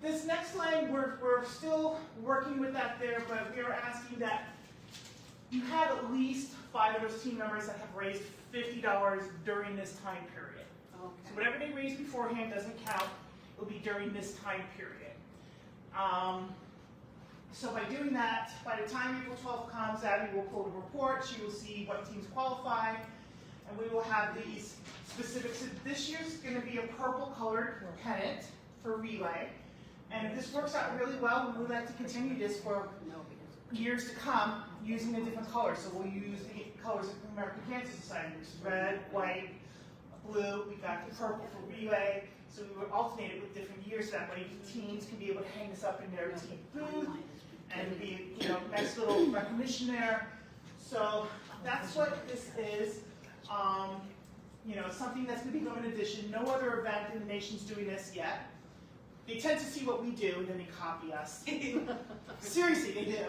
Speaker 2: This next line, we're still working with that there, but we are asking that you have at least 5 of those team members that have raised $50 during this time period. So whatever they raise beforehand doesn't count. It'll be during this time period. So by doing that, by the time April 12th comes, Abby will pull the report. She will see what teams qualify, and we will have these specifics. This year's going to be a purple colored pennant for relay. And if this works out really well, we would like to continue this for years to come using a different color. So we'll use the colors of the American Cancer Society, which is red, white, blue. We've got the purple for relay. So we would alternate it with different years. That way teams can be able to hang this up in their team booth and be, you know, nice little recognition there. So that's what this is. You know, something that's going to be limited edition. No other event in the nation's doing this yet. They tend to see what we do and then they copy us. Seriously, they do.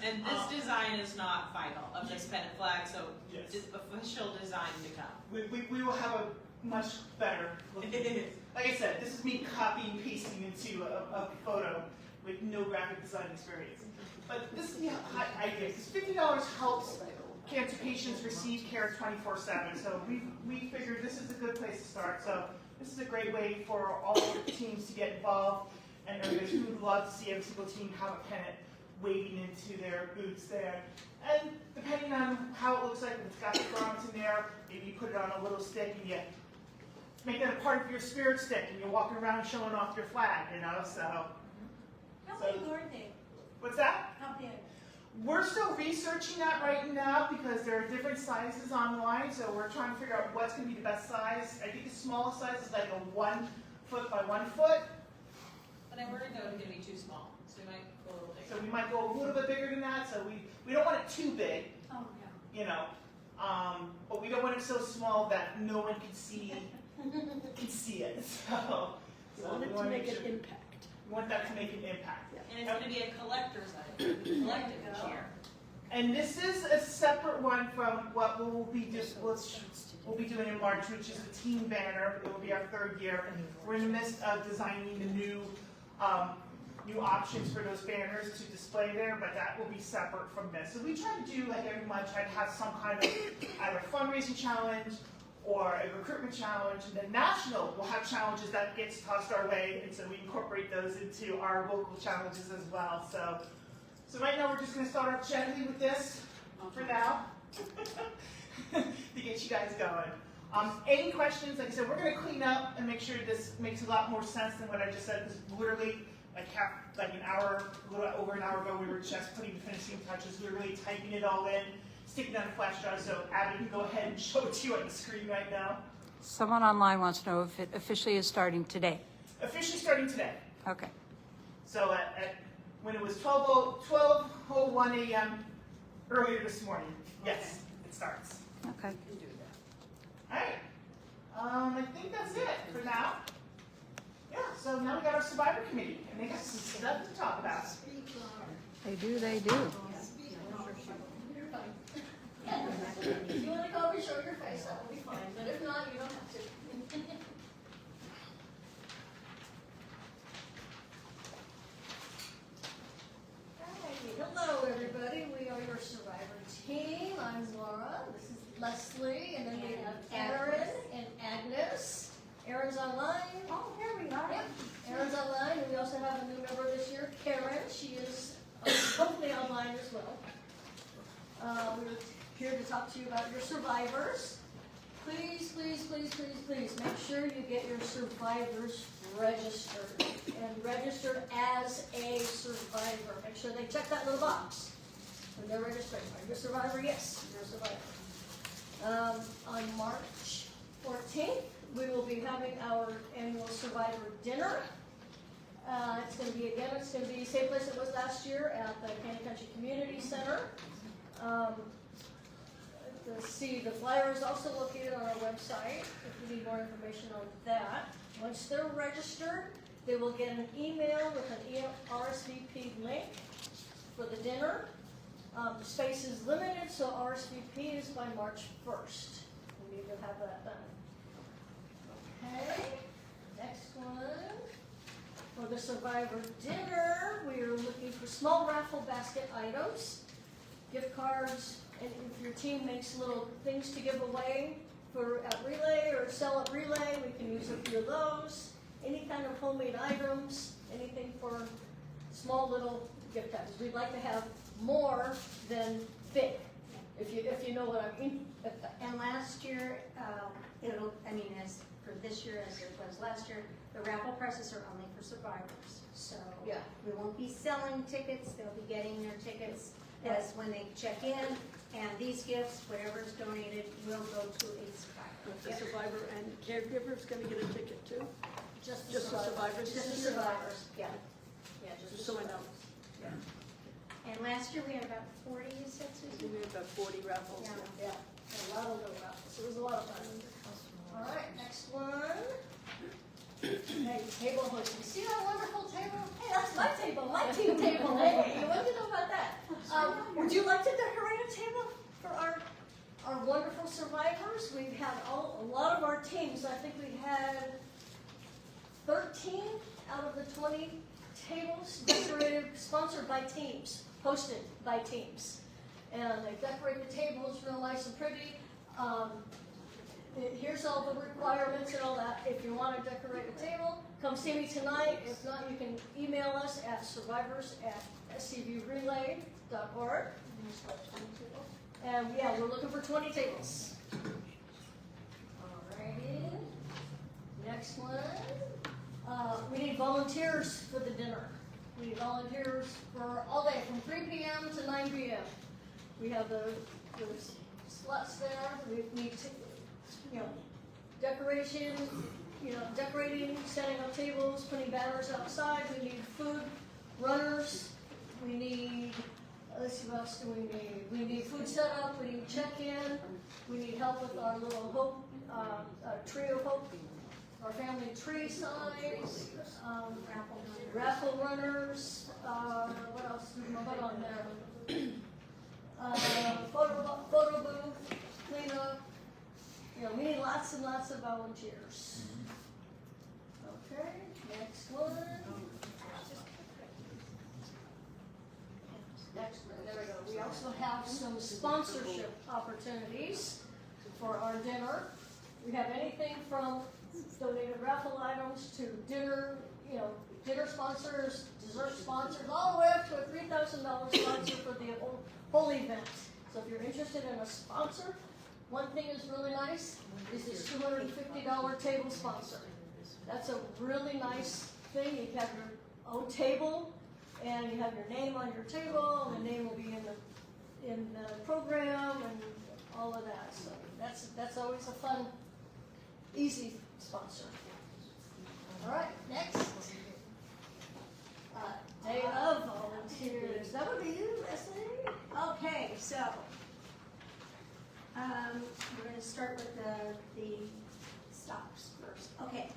Speaker 3: And this design is not final of this pennant flag, so
Speaker 2: Yes.
Speaker 3: just official design to come.
Speaker 2: We will have a much better look. Like I said, this is me copying and pasting into a photo with no graphic design experience. But this is the idea. This $50 helps cancer patients receive care 24/7. So we figured this is a good place to start. So this is a great way for all the teams to get involved, and we would love to see every single team have a pennant waving into their boots there. And depending on how it looks like, if it's got the bronze in there, maybe you put it on a little stick and you make that a part of your spirit stick, and you're walking around showing off your flag, you know. So
Speaker 11: How big are they?
Speaker 2: what's that?
Speaker 11: How big?
Speaker 2: We're still researching that right now because there are different sizes online, so we're trying to figure out what's going to be the best size. I think the smallest size is like a 1 foot by 1 foot.
Speaker 3: But I worried that was going to be too small, so we might go a little bigger.
Speaker 2: So we might go a little bit bigger than that. So we don't want it too big,
Speaker 11: Oh, yeah.
Speaker 2: you know, but we don't want it so small that no one can see it. So
Speaker 7: Want
Speaker 2: we
Speaker 7: it to
Speaker 2: want to
Speaker 7: make
Speaker 2: make
Speaker 7: an
Speaker 2: sure
Speaker 7: impact.
Speaker 2: we want that to make an impact.
Speaker 3: And it's going to be a collector's item. It'll be collected each year.
Speaker 2: And this is a separate one from what we'll be doing in March, which is the team banner. It will be our 3rd year. We're in the midst of designing the new options for those banners to display there, but that will be separate from this. So we try to do, like every month, try to have some kind of either fundraising challenge or a recruitment challenge, and then national will have challenges that gets tossed our way, and so we incorporate those into our local challenges as well. So right now we're just going to start off gently with this for now to get you guys going. Any questions? Like I said, we're going to clean up and make sure this makes a lot more sense than what I just said. Because literally, like an hour, a little over an hour ago, we were just putting the finishing touches, literally typing it all in, sticking it on a flash drive. So Abby can go ahead and show it to you on the screen right now.
Speaker 6: Someone online wants to know if it officially is starting today.
Speaker 2: Officially starting today.
Speaker 6: Okay.
Speaker 2: So when it was 12:01 a.m. earlier this morning, yes, it starts.
Speaker 6: Okay.
Speaker 2: All right. I think that's it for now. Yeah, so now we got our survivor committee, and they got some stuff to talk about.
Speaker 6: They do, they do.
Speaker 7: If you want to go over, show your face, that will be fine, but if not, you don't have to. Hello, everybody. We are your survivor team. I'm Laura. This is Leslie, and then we have Aaron and Agnes. Aaron's online. Oh, here we are. Yep. Aaron's online, and we also have a new member this year, Karen. She is hopefully online as well. We're here to talk to you about your survivors. Please, please, please, please, please make sure you get your survivors registered and registered as a survivor. Make sure they check that little box when they're registering. Are you a survivor? Yes, you're a survivor. On March 14th, we will be having our annual survivor dinner. It's going to be the same place it was last year at the Canyon Country Community Center. The flyer is also located on our website if you need more information on that. Once they're registered, they will get an email with an RSVP link for the dinner. The space is limited, so RSVP is by March 1st. We need to have that done. Okay, next one. For the Survivor dinner, we are looking for small raffle basket items, gift cards, and if your team makes little things to give away at relay or sell at relay, we can use a few of those. Any kind of homemade items, anything for small little gift items. We'd like to have more than big, if you know what I mean.
Speaker 11: And last year, as for this year as it was last year, the raffle prices are only for survivors. So
Speaker 7: Yeah.
Speaker 11: we won't be selling tickets, they'll be getting their tickets as when they check in, and these gifts, whatever's donated, will go to a survivor.
Speaker 7: The survivor and
Speaker 4: Caregiver's gonna get a ticket too?
Speaker 7: just
Speaker 4: Just the survivors?
Speaker 7: Just the survivors, yeah. Yeah, just
Speaker 4: Just so I know.
Speaker 11: And last year we had about 40, you said, Susan?
Speaker 4: We had about 40 raffles.
Speaker 11: Yeah.
Speaker 7: Yeah, a lot of little raffles. It was a lot of fun. All right, next one. Hey, table hosting. See that wonderful table? Hey, that's my table, my team table. Hey, what do you know about that? Would you like to decorate a table for our wonderful survivors? We've had a lot of our teams. I think we had 13 out of the 20 tables decorated, sponsored by teams, hosted by teams. And they decorate the tables real nice and pretty. Here's all the requirements and all that. If you want to decorate a table, come see me tonight. If not, you can email us at survivors@scvrelay.org. And yeah, we're looking for 20 tables. Alrighty. Next one. We need volunteers for the dinner. We need volunteers for all day, from 3 p.m. to 9 p.m. We have the slots there. We need decoration, decorating, setting up tables, putting banners outside. We need food runners. We need, let's see, what else do we need? We need food setup. We need check-in. We need help with our little hope, tree of hope, our family tree signs, raffle runners. What else did we put on there? Photo booth, cleanup. We need lots and lots of volunteers. Okay, next one. Next one, there we go. We also have some sponsorship opportunities for our dinner. We have anything from donated raffle items to dinner, dinner sponsors, dessert sponsors, all the way up to a $3,000 sponsor for the whole event. So if you're interested in a sponsor, one thing is really nice is this $250 table sponsor. That's a really nice thing. You have your own table, and you have your name on your table, and the name will be in the program and all of that. So that's always a fun, easy sponsor. All right, next. Day of volunteers. That would be you, Leslie.
Speaker 11: Okay, so we're going to start with the stops first. Okay.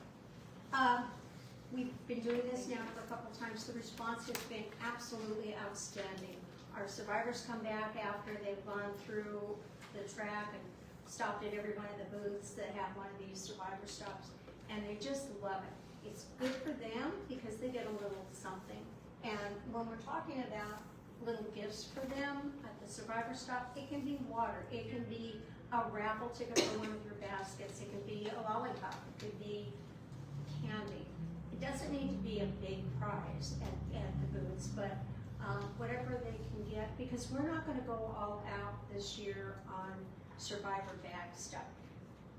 Speaker 11: We've been doing this now for a couple of times. The response has been absolutely outstanding. Our survivors come back after they've gone through the track and stopped at every one of the booths that have one of these survivor stops, and they just love it. It's good for them because they get a little something. And when we're talking about little gifts for them at the survivor stop, it can be water, it can be a raffle ticket for one of your baskets, it can be a lollipop, it could be candy. It doesn't need to be a big prize at the booths, but whatever they can get, because we're not going to go all out this year on survivor bag stuff.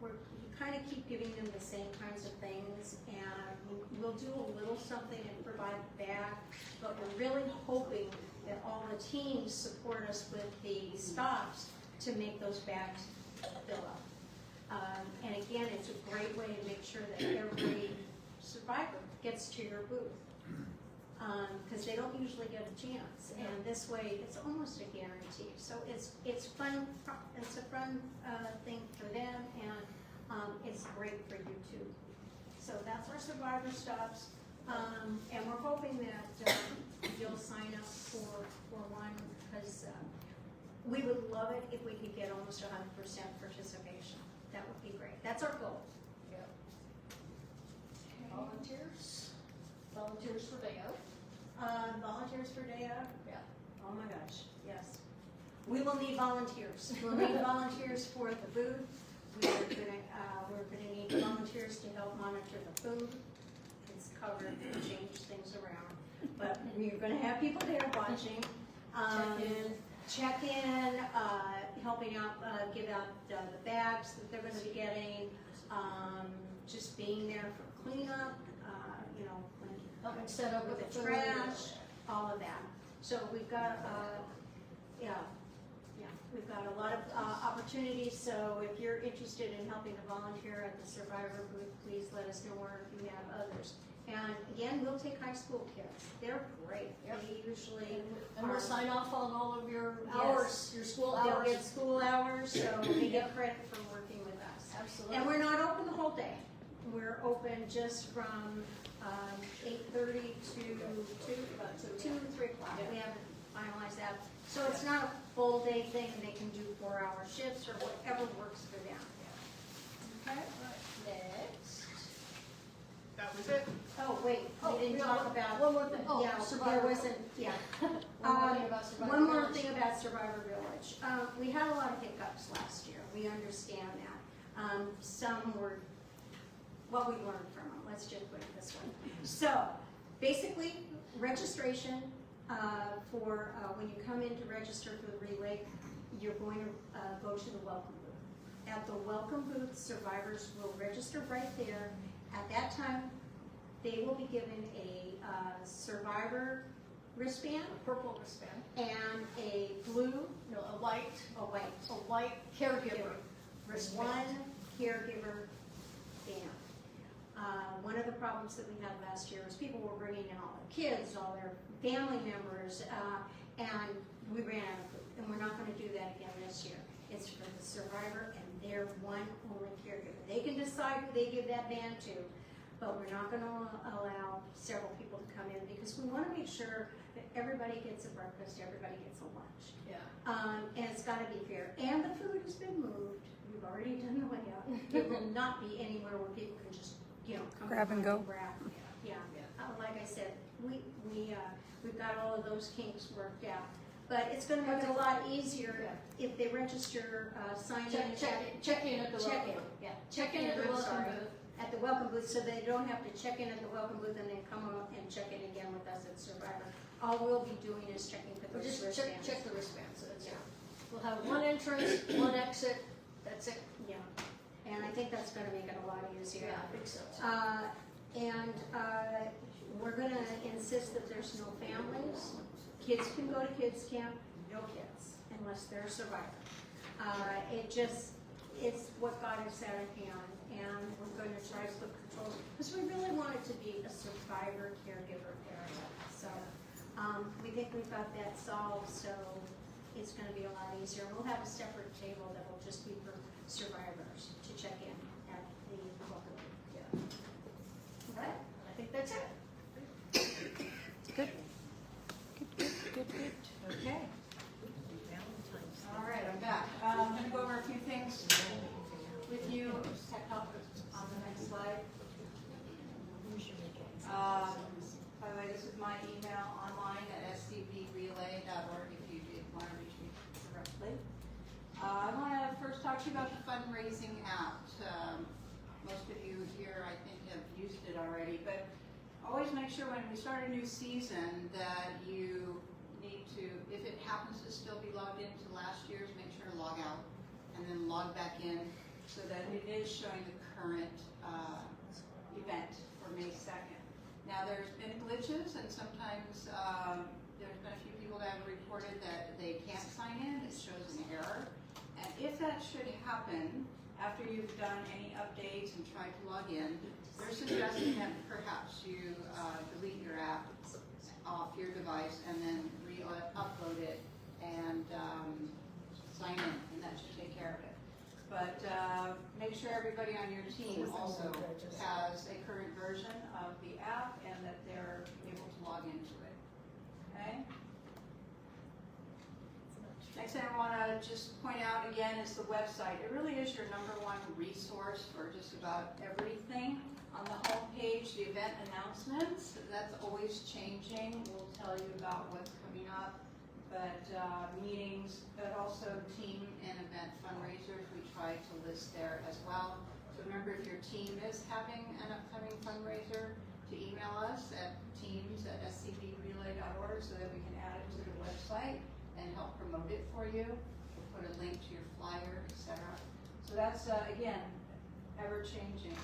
Speaker 11: We kind of keep giving them the same kinds of things, and we'll do a little something and provide the bag, but we're really hoping that all the teams support us with the stops to make those bags fill up. And again, it's a great way to make sure that every survivor gets to your booth, because they don't usually get a chance. And this way, it's almost a guarantee. So it's fun. It's a fun thing for them, and it's great for you too. So that's our survivor stops. And we're hoping that you'll sign up for one, because we would love it if we could get almost 100% participation. That would be great. That's our goal.
Speaker 7: Volunteers?
Speaker 11: Volunteers for day out? Volunteers for day out?
Speaker 7: Yeah.
Speaker 11: Oh my gosh, yes. We will need volunteers. We'll need volunteers for the booth. We're gonna need volunteers to help monitor the food. It's covered, we change things around. But we're gonna have people there watching. Check in, helping out, give out the bags that they're gonna be getting. Just being there for cleanup, you know,
Speaker 7: Helping set up
Speaker 11: with
Speaker 7: with
Speaker 11: the
Speaker 7: the
Speaker 11: trash, all of that. So we've got, we've got a lot of opportunities, so if you're interested in helping to volunteer at the Survivor booth, please let us know, or if you have others. And again, we'll take high school kids. They're great.
Speaker 7: Yep.
Speaker 11: They usually
Speaker 7: And we'll
Speaker 11: are-
Speaker 7: sign off on all of your
Speaker 11: Yes.
Speaker 7: hours, your school
Speaker 11: They'll
Speaker 7: hours.
Speaker 11: get school hours, so they get credit for working with us.
Speaker 7: Absolutely.
Speaker 11: And we're not open the whole day. We're open just from 8:30 to 2, 3 o'clock.
Speaker 7: Yeah.
Speaker 11: We haven't finalized that. So it's not a full day thing, and they can do 4-hour shifts or whatever works for them.
Speaker 7: Okay, next.
Speaker 2: That was it?
Speaker 11: Oh, wait, we didn't
Speaker 7: yeah,
Speaker 11: talk about.
Speaker 7: one more thing. Oh,
Speaker 11: Yeah,
Speaker 7: Survivor.
Speaker 11: there wasn't, yeah.
Speaker 7: One more thing about Survivor
Speaker 11: One more
Speaker 7: Village.
Speaker 11: thing about Survivor Village. We had a lot of hiccups last year. We understand that. Some were, well, we learned from them. Let's just put it this way. So, basically, registration for when you come in to register for the relay, you're going to go to the welcome booth. At the welcome booth, survivors will register right there. At that time, they will be given a survivor wristband,
Speaker 7: Purple wristband.
Speaker 11: and a blue,
Speaker 7: No, a white caregiver wristband.
Speaker 11: one caregiver band. One of the problems that we had last year was people were bringing in all their kids, all their family members, and we ran out of food. And we're not going to do that again this year. It's for the survivor and their one only caregiver. They can decide who they give that band to, but we're not going to allow several people to come in because we want to make sure that everybody gets a breakfast, everybody gets a lunch.
Speaker 7: Yeah.
Speaker 11: And it's got to be fair. And the food has been moved. We've already done the layout. It will not be anywhere where people can just, come
Speaker 6: Grab and go.
Speaker 11: Grab. Yeah. Like I said, we've got all of those kinks worked out. But it's going to make it a lot easier if they register, sign in.
Speaker 7: Check in at the
Speaker 11: Check
Speaker 7: welcome
Speaker 11: in.
Speaker 7: booth.
Speaker 11: Yeah.
Speaker 7: Check in at the welcome booth.
Speaker 11: At the welcome booth, so they don't have to check in at the welcome booth and then come up and check in again with us at Survivor. All we'll be doing is checking for
Speaker 7: Or
Speaker 11: those
Speaker 7: just
Speaker 11: wristbands.
Speaker 7: check the wristbands, so that's it.
Speaker 11: Yeah.
Speaker 7: We'll have one entrance, one exit, that's it.
Speaker 11: Yeah, and I think that's gonna make it a lot easier.
Speaker 7: Yeah, I think so.
Speaker 11: We're gonna insist that there's no families. Kids can go to kids camp, no kids, unless they're a survivor. It's what God has set at hand, and we're gonna try to put controls, because we really want it to be a survivor caregiver area. So, we think we've got that solved, so it's gonna be a lot easier. We'll have a separate table that will just be for survivors to check in at the welcome.
Speaker 7: Yeah. Right, I think that's it.
Speaker 6: Good.
Speaker 11: Okay.
Speaker 10: All right, I'm back. I'm gonna go over a few things with you. On the next slide. By the way, this is my email online at scbrelay.org if you did want to reach me directly. I want to first talk to you about the fundraising app. Most of you here, I think, have used it already, but always make sure when we start a new season that you need to, if it happens to still be logged into last year's, make sure to log out and then log back in so that it is showing the current event for May 2nd. Now there's been glitches and sometimes there's been a few people that have reported that they can't sign in, it shows an error. And if that should happen after you've done any updates and tried to log in, they're suggesting that perhaps you delete your app off your device and then re-upload it and sign in, and that should take care of it.
Speaker 4: But make sure everybody on your team also has a current version of the app and that they're able to log into it. Okay? Next thing I want to just point out again is the website. It really is your #1 resource for just about everything. On the home page, the event announcements, that's always changing. We'll tell you about what's coming up, but meetings, but also team and event fundraisers, we try to list there as well. So remember, if your team is having an upcoming fundraiser, to email us at teams@scbrelay.org so that we can add it to the website and help promote it for you. We'll put a link to your flyer, etc. So that's, again, ever-changing.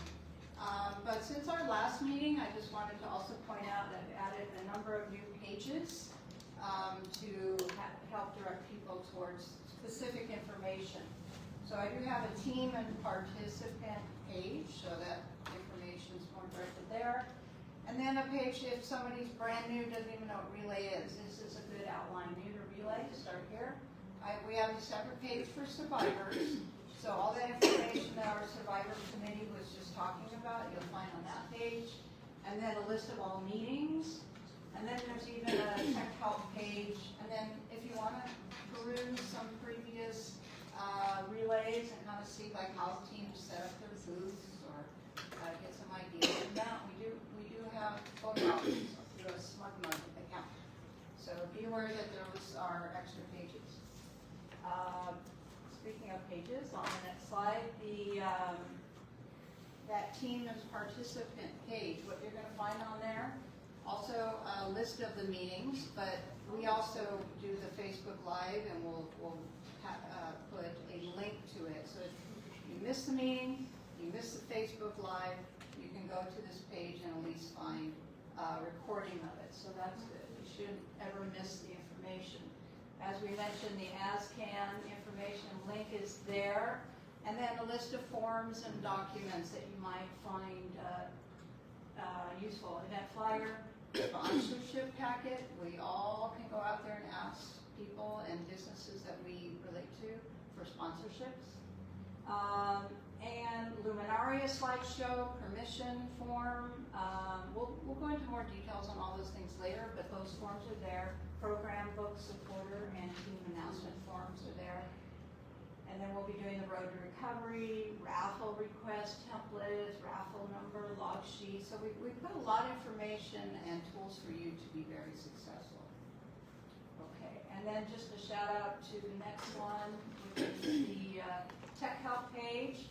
Speaker 4: But since our last meeting, I just wanted to also point out that I've added a number of new pages to help direct people towards specific information. So I do have a team and participant page, so that information is more directed there. And then a page if somebody's brand new, doesn't even know what Relay is. This is a good outline. New to Relay, to start here. We have a separate page for survivors. So all that information that our Survivor Committee was just talking about, you'll find on that page. And then a list of all meetings. And then there's even a tech help page. And then if you want to peruse some previous relays and kind of see like how teams set up their booths or get some ideas from that, we do have photo albums through a SmugMug account. So be aware that those are extra pages. Speaking of pages, on the next slide, that team and participant page, what you're going to find on there, also a list of the meetings, but we also do the Facebook Live and we'll put a link to it. So if you miss the meeting, you miss the Facebook Live, you can go to this page and at least find a recording of it. So that's good. You shouldn't ever miss the information. As we mentioned, the ASCAN information link is there, and then a list of forms and documents that you might find useful. Event flyer, sponsorship packet. We all can go out there and ask people and businesses that we relate to for sponsorships. And Luminaria slideshow, permission form. We'll go into more details on all those things later, but those forms are there. Program book supporter and team announcement forms are there. And then we'll be doing the road to recovery, raffle request templates, raffle number, log sheet. So we put a lot of information and tools for you to be very successful. Okay, and then just a shout out to the next one, which is the Tech Help page.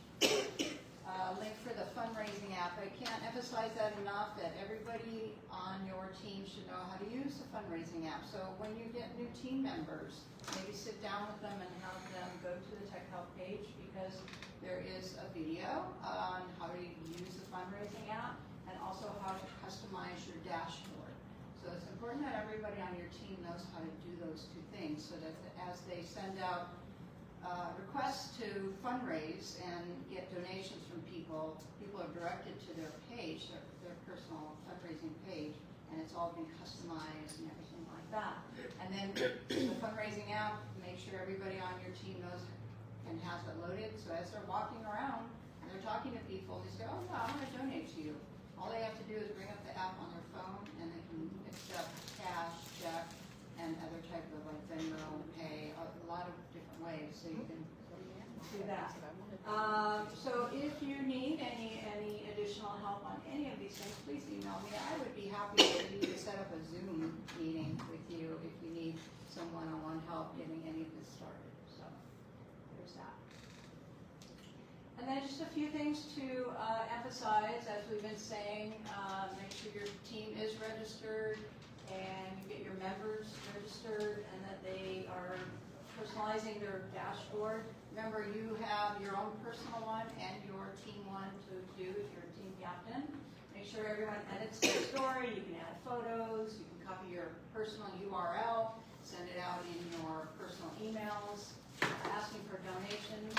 Speaker 4: Link for the fundraising app. I can't emphasize that enough that everybody on your team should know how to use the fundraising app. So when you get new team members, maybe sit down with them and have them go to the Tech Help page because there is a video on how to use the fundraising app and also how to customize your dashboard. So it's important that everybody on your team knows how to do those two things so that as they send out requests to fundraise and get donations from people are directed to their page, their personal fundraising page, and it's all been customized and everything like that. And then the fundraising app, make sure everybody on your team knows and has it loaded, so as they're walking around and they're talking to people, they say, oh yeah, I want to donate to you. All they have to do is bring up the app on their phone and they can accept cash, check, and other type of like Venmo, Pay, a lot of different ways, so you can do that. So if you need any additional help on any of these things, please email me. I would be happy for you to set up a Zoom meeting with you if you need some one-on-one help getting any of this started. So there's that. And then just a few things to emphasize, as we've been saying, make sure your team is registered and you get your members registered and that they are personalizing their dashboard. Remember, you have your own personal one and your team one to do if you're a team captain. Make sure everyone edits their story. You can add photos. You can copy your personal URL, send it out in your personal emails, asking for donations,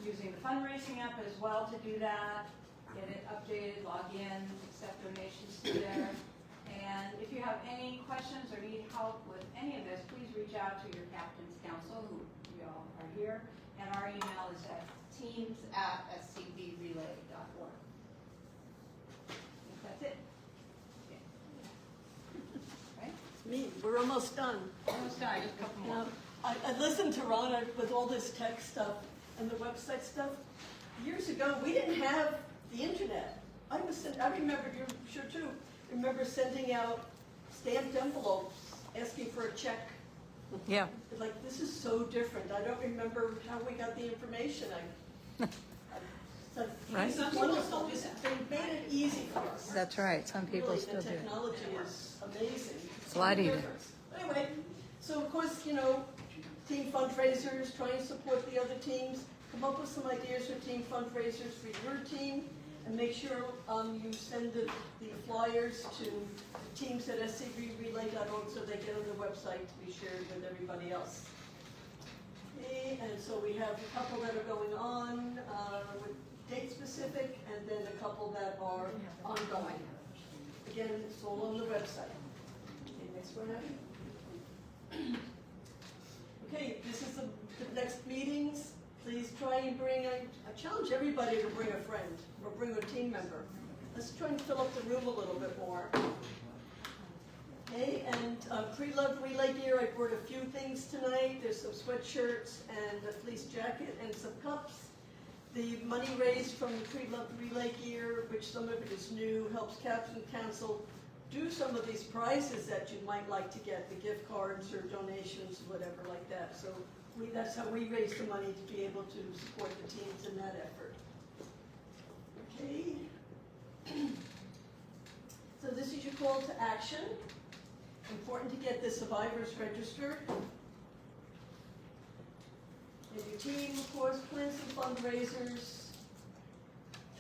Speaker 4: using the fundraising app as well to do that. Get it updated, log in, accept donations through there. And if you have any questions or need help with any of this, please reach out to your Captain's Council, who you all are here,
Speaker 7: and our email is at teams@scbrelay.org. That's it. Right?
Speaker 13: Me, we're almost done.
Speaker 7: Almost done, just a couple more.
Speaker 13: Now, I listened to Ron with all this tech stuff and the website stuff. Years ago, we didn't have the internet. I remember, you're sure too, remember sending out stamped envelopes asking for a check.
Speaker 6: Yeah.
Speaker 13: Like, this is so different. I don't remember how we got the information.
Speaker 6: Right.
Speaker 13: This is wonderful. They made it easy for us.
Speaker 6: That's right. Some people
Speaker 13: Really,
Speaker 6: still
Speaker 13: the
Speaker 6: do.
Speaker 13: technology is amazing.
Speaker 6: It's a lot
Speaker 13: Makes a
Speaker 6: easier.
Speaker 13: difference. Anyway, so of course, team fundraisers, try and support the other teams. Come up with some ideas for team fundraisers for your team, and make sure you send the flyers to teams@scbrelay.org so they get on the website to be shared with everybody else. Okay, and so we have a couple that are going on with date specific, and then a couple that are ongoing. Again, it's all on the website. Okay, next one, Abby. Okay, this is the next meetings. Please try and bring I challenge everybody to bring a friend or bring a team member. Let's try and fill up the room a little bit more. Okay, and pre-love relay gear, I brought a few things tonight. There's some sweatshirts and a fleece jacket and some cups. The money raised from the pre-love relay gear, which some of it is new, helps Captain Council do some of these prizes that you might like to get, the gift cards or donations, whatever like that. So that's how we raise the money to be able to support the teams in that effort. Okay. So this is your call to action. Important to get the survivors registered. And your team, of course, plan some fundraisers.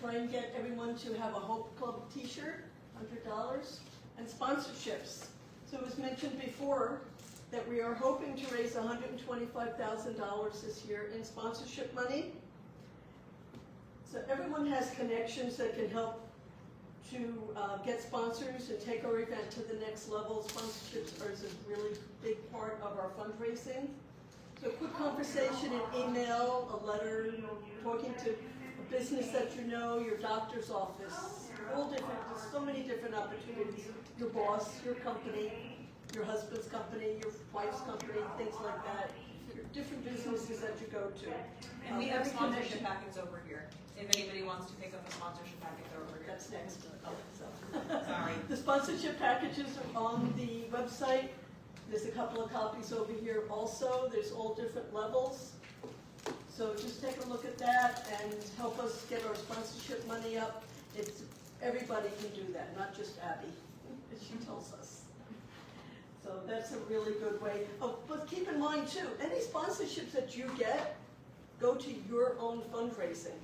Speaker 13: Try and get everyone to have a Hope Club t-shirt, $100, and sponsorships. So it was mentioned before that we are hoping to raise $125,000 this year in sponsorship money. So everyone has connections that can help to get sponsors and take our event to the next level. Sponsorships are a really big part of our fundraising. So a quick conversation, an email, a letter, talking to a business that you know, your doctor's office, all different, there's so many different opportunities. Your boss, your company, your husband's company, your wife's company, things like that. Your different businesses that you go to.
Speaker 3: And we have sponsorship packets over here. If anybody wants to pick up a sponsorship packet, they're over here.
Speaker 13: That's next.
Speaker 3: Sorry.
Speaker 13: The sponsorship packages are on the website. There's a couple of copies over here also. There's all different levels. So just take a look at that and help us get our sponsorship money up. Everybody can do that, not just Abby, as she tells us. So that's a really good way. Oh, but keep in mind too, any sponsorships that you get go to your own fundraising.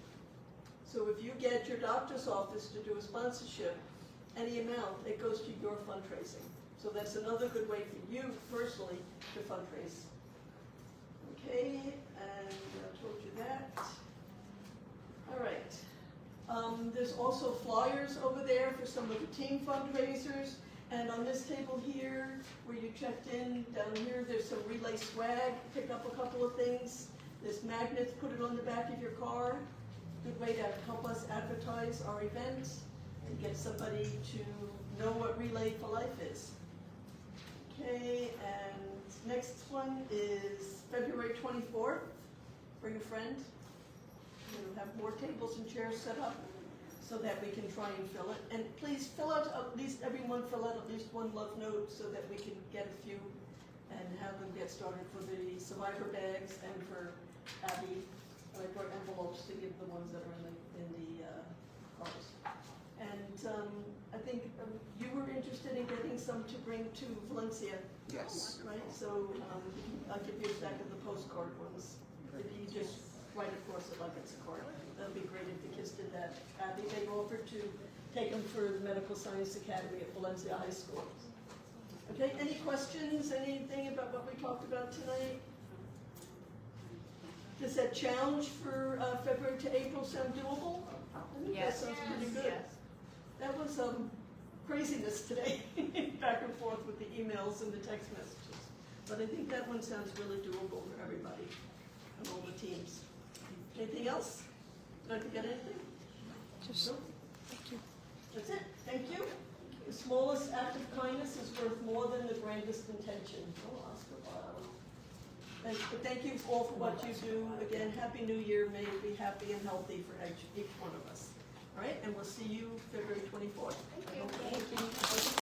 Speaker 13: So if you get your doctor's office to do a sponsorship, any amount, it goes to your fundraising. So that's another good way for you personally to fundraise. Okay, and I told you that. All right. There's also flyers over there for some of the team fundraisers. And on this table here, where you checked in, down here, there's some relay swag. Pick up a couple of things. There's magnets, put it on the back of your car. Good way to help us advertise our event and get somebody to know what Relay for Life is. Okay, and next one is February 24th. Bring a friend. We'll have more tables and chairs set up so that we can try and fill it. And please fill out at least everyone fill out at least one love note so that we can get a few and have them get started for the survivor bags and for Abby. I brought envelopes to give the ones that are in the cars. And I think you were interested in getting some to bring to Valencia.
Speaker 5: Yes.
Speaker 13: Right, so I'll give you a stack of the postcard ones. If you just write across it like it's a card. That'd be great if the kids did that. Abby, they offered to take them for the Medical Science Academy at Valencia High School. Okay, any questions, anything about what we talked about tonight? Does that challenge for February to April sound doable? I think that sounds pretty good.
Speaker 10: Yes.
Speaker 13: That was craziness today, back and forth with the emails and the text messages. But I think that one sounds really doable for everybody. and all the teams. Anything else? Did I forget anything?
Speaker 6: Just,
Speaker 13: No?
Speaker 6: thank you.
Speaker 13: That's it, thank you. The smallest act of kindness is worth more than the grandest intention. Oh, Oscar Wilde. But thank you all for what you do. Again, Happy New Year. May it be happy and healthy for each one of us. All right, and we'll see you February 24th.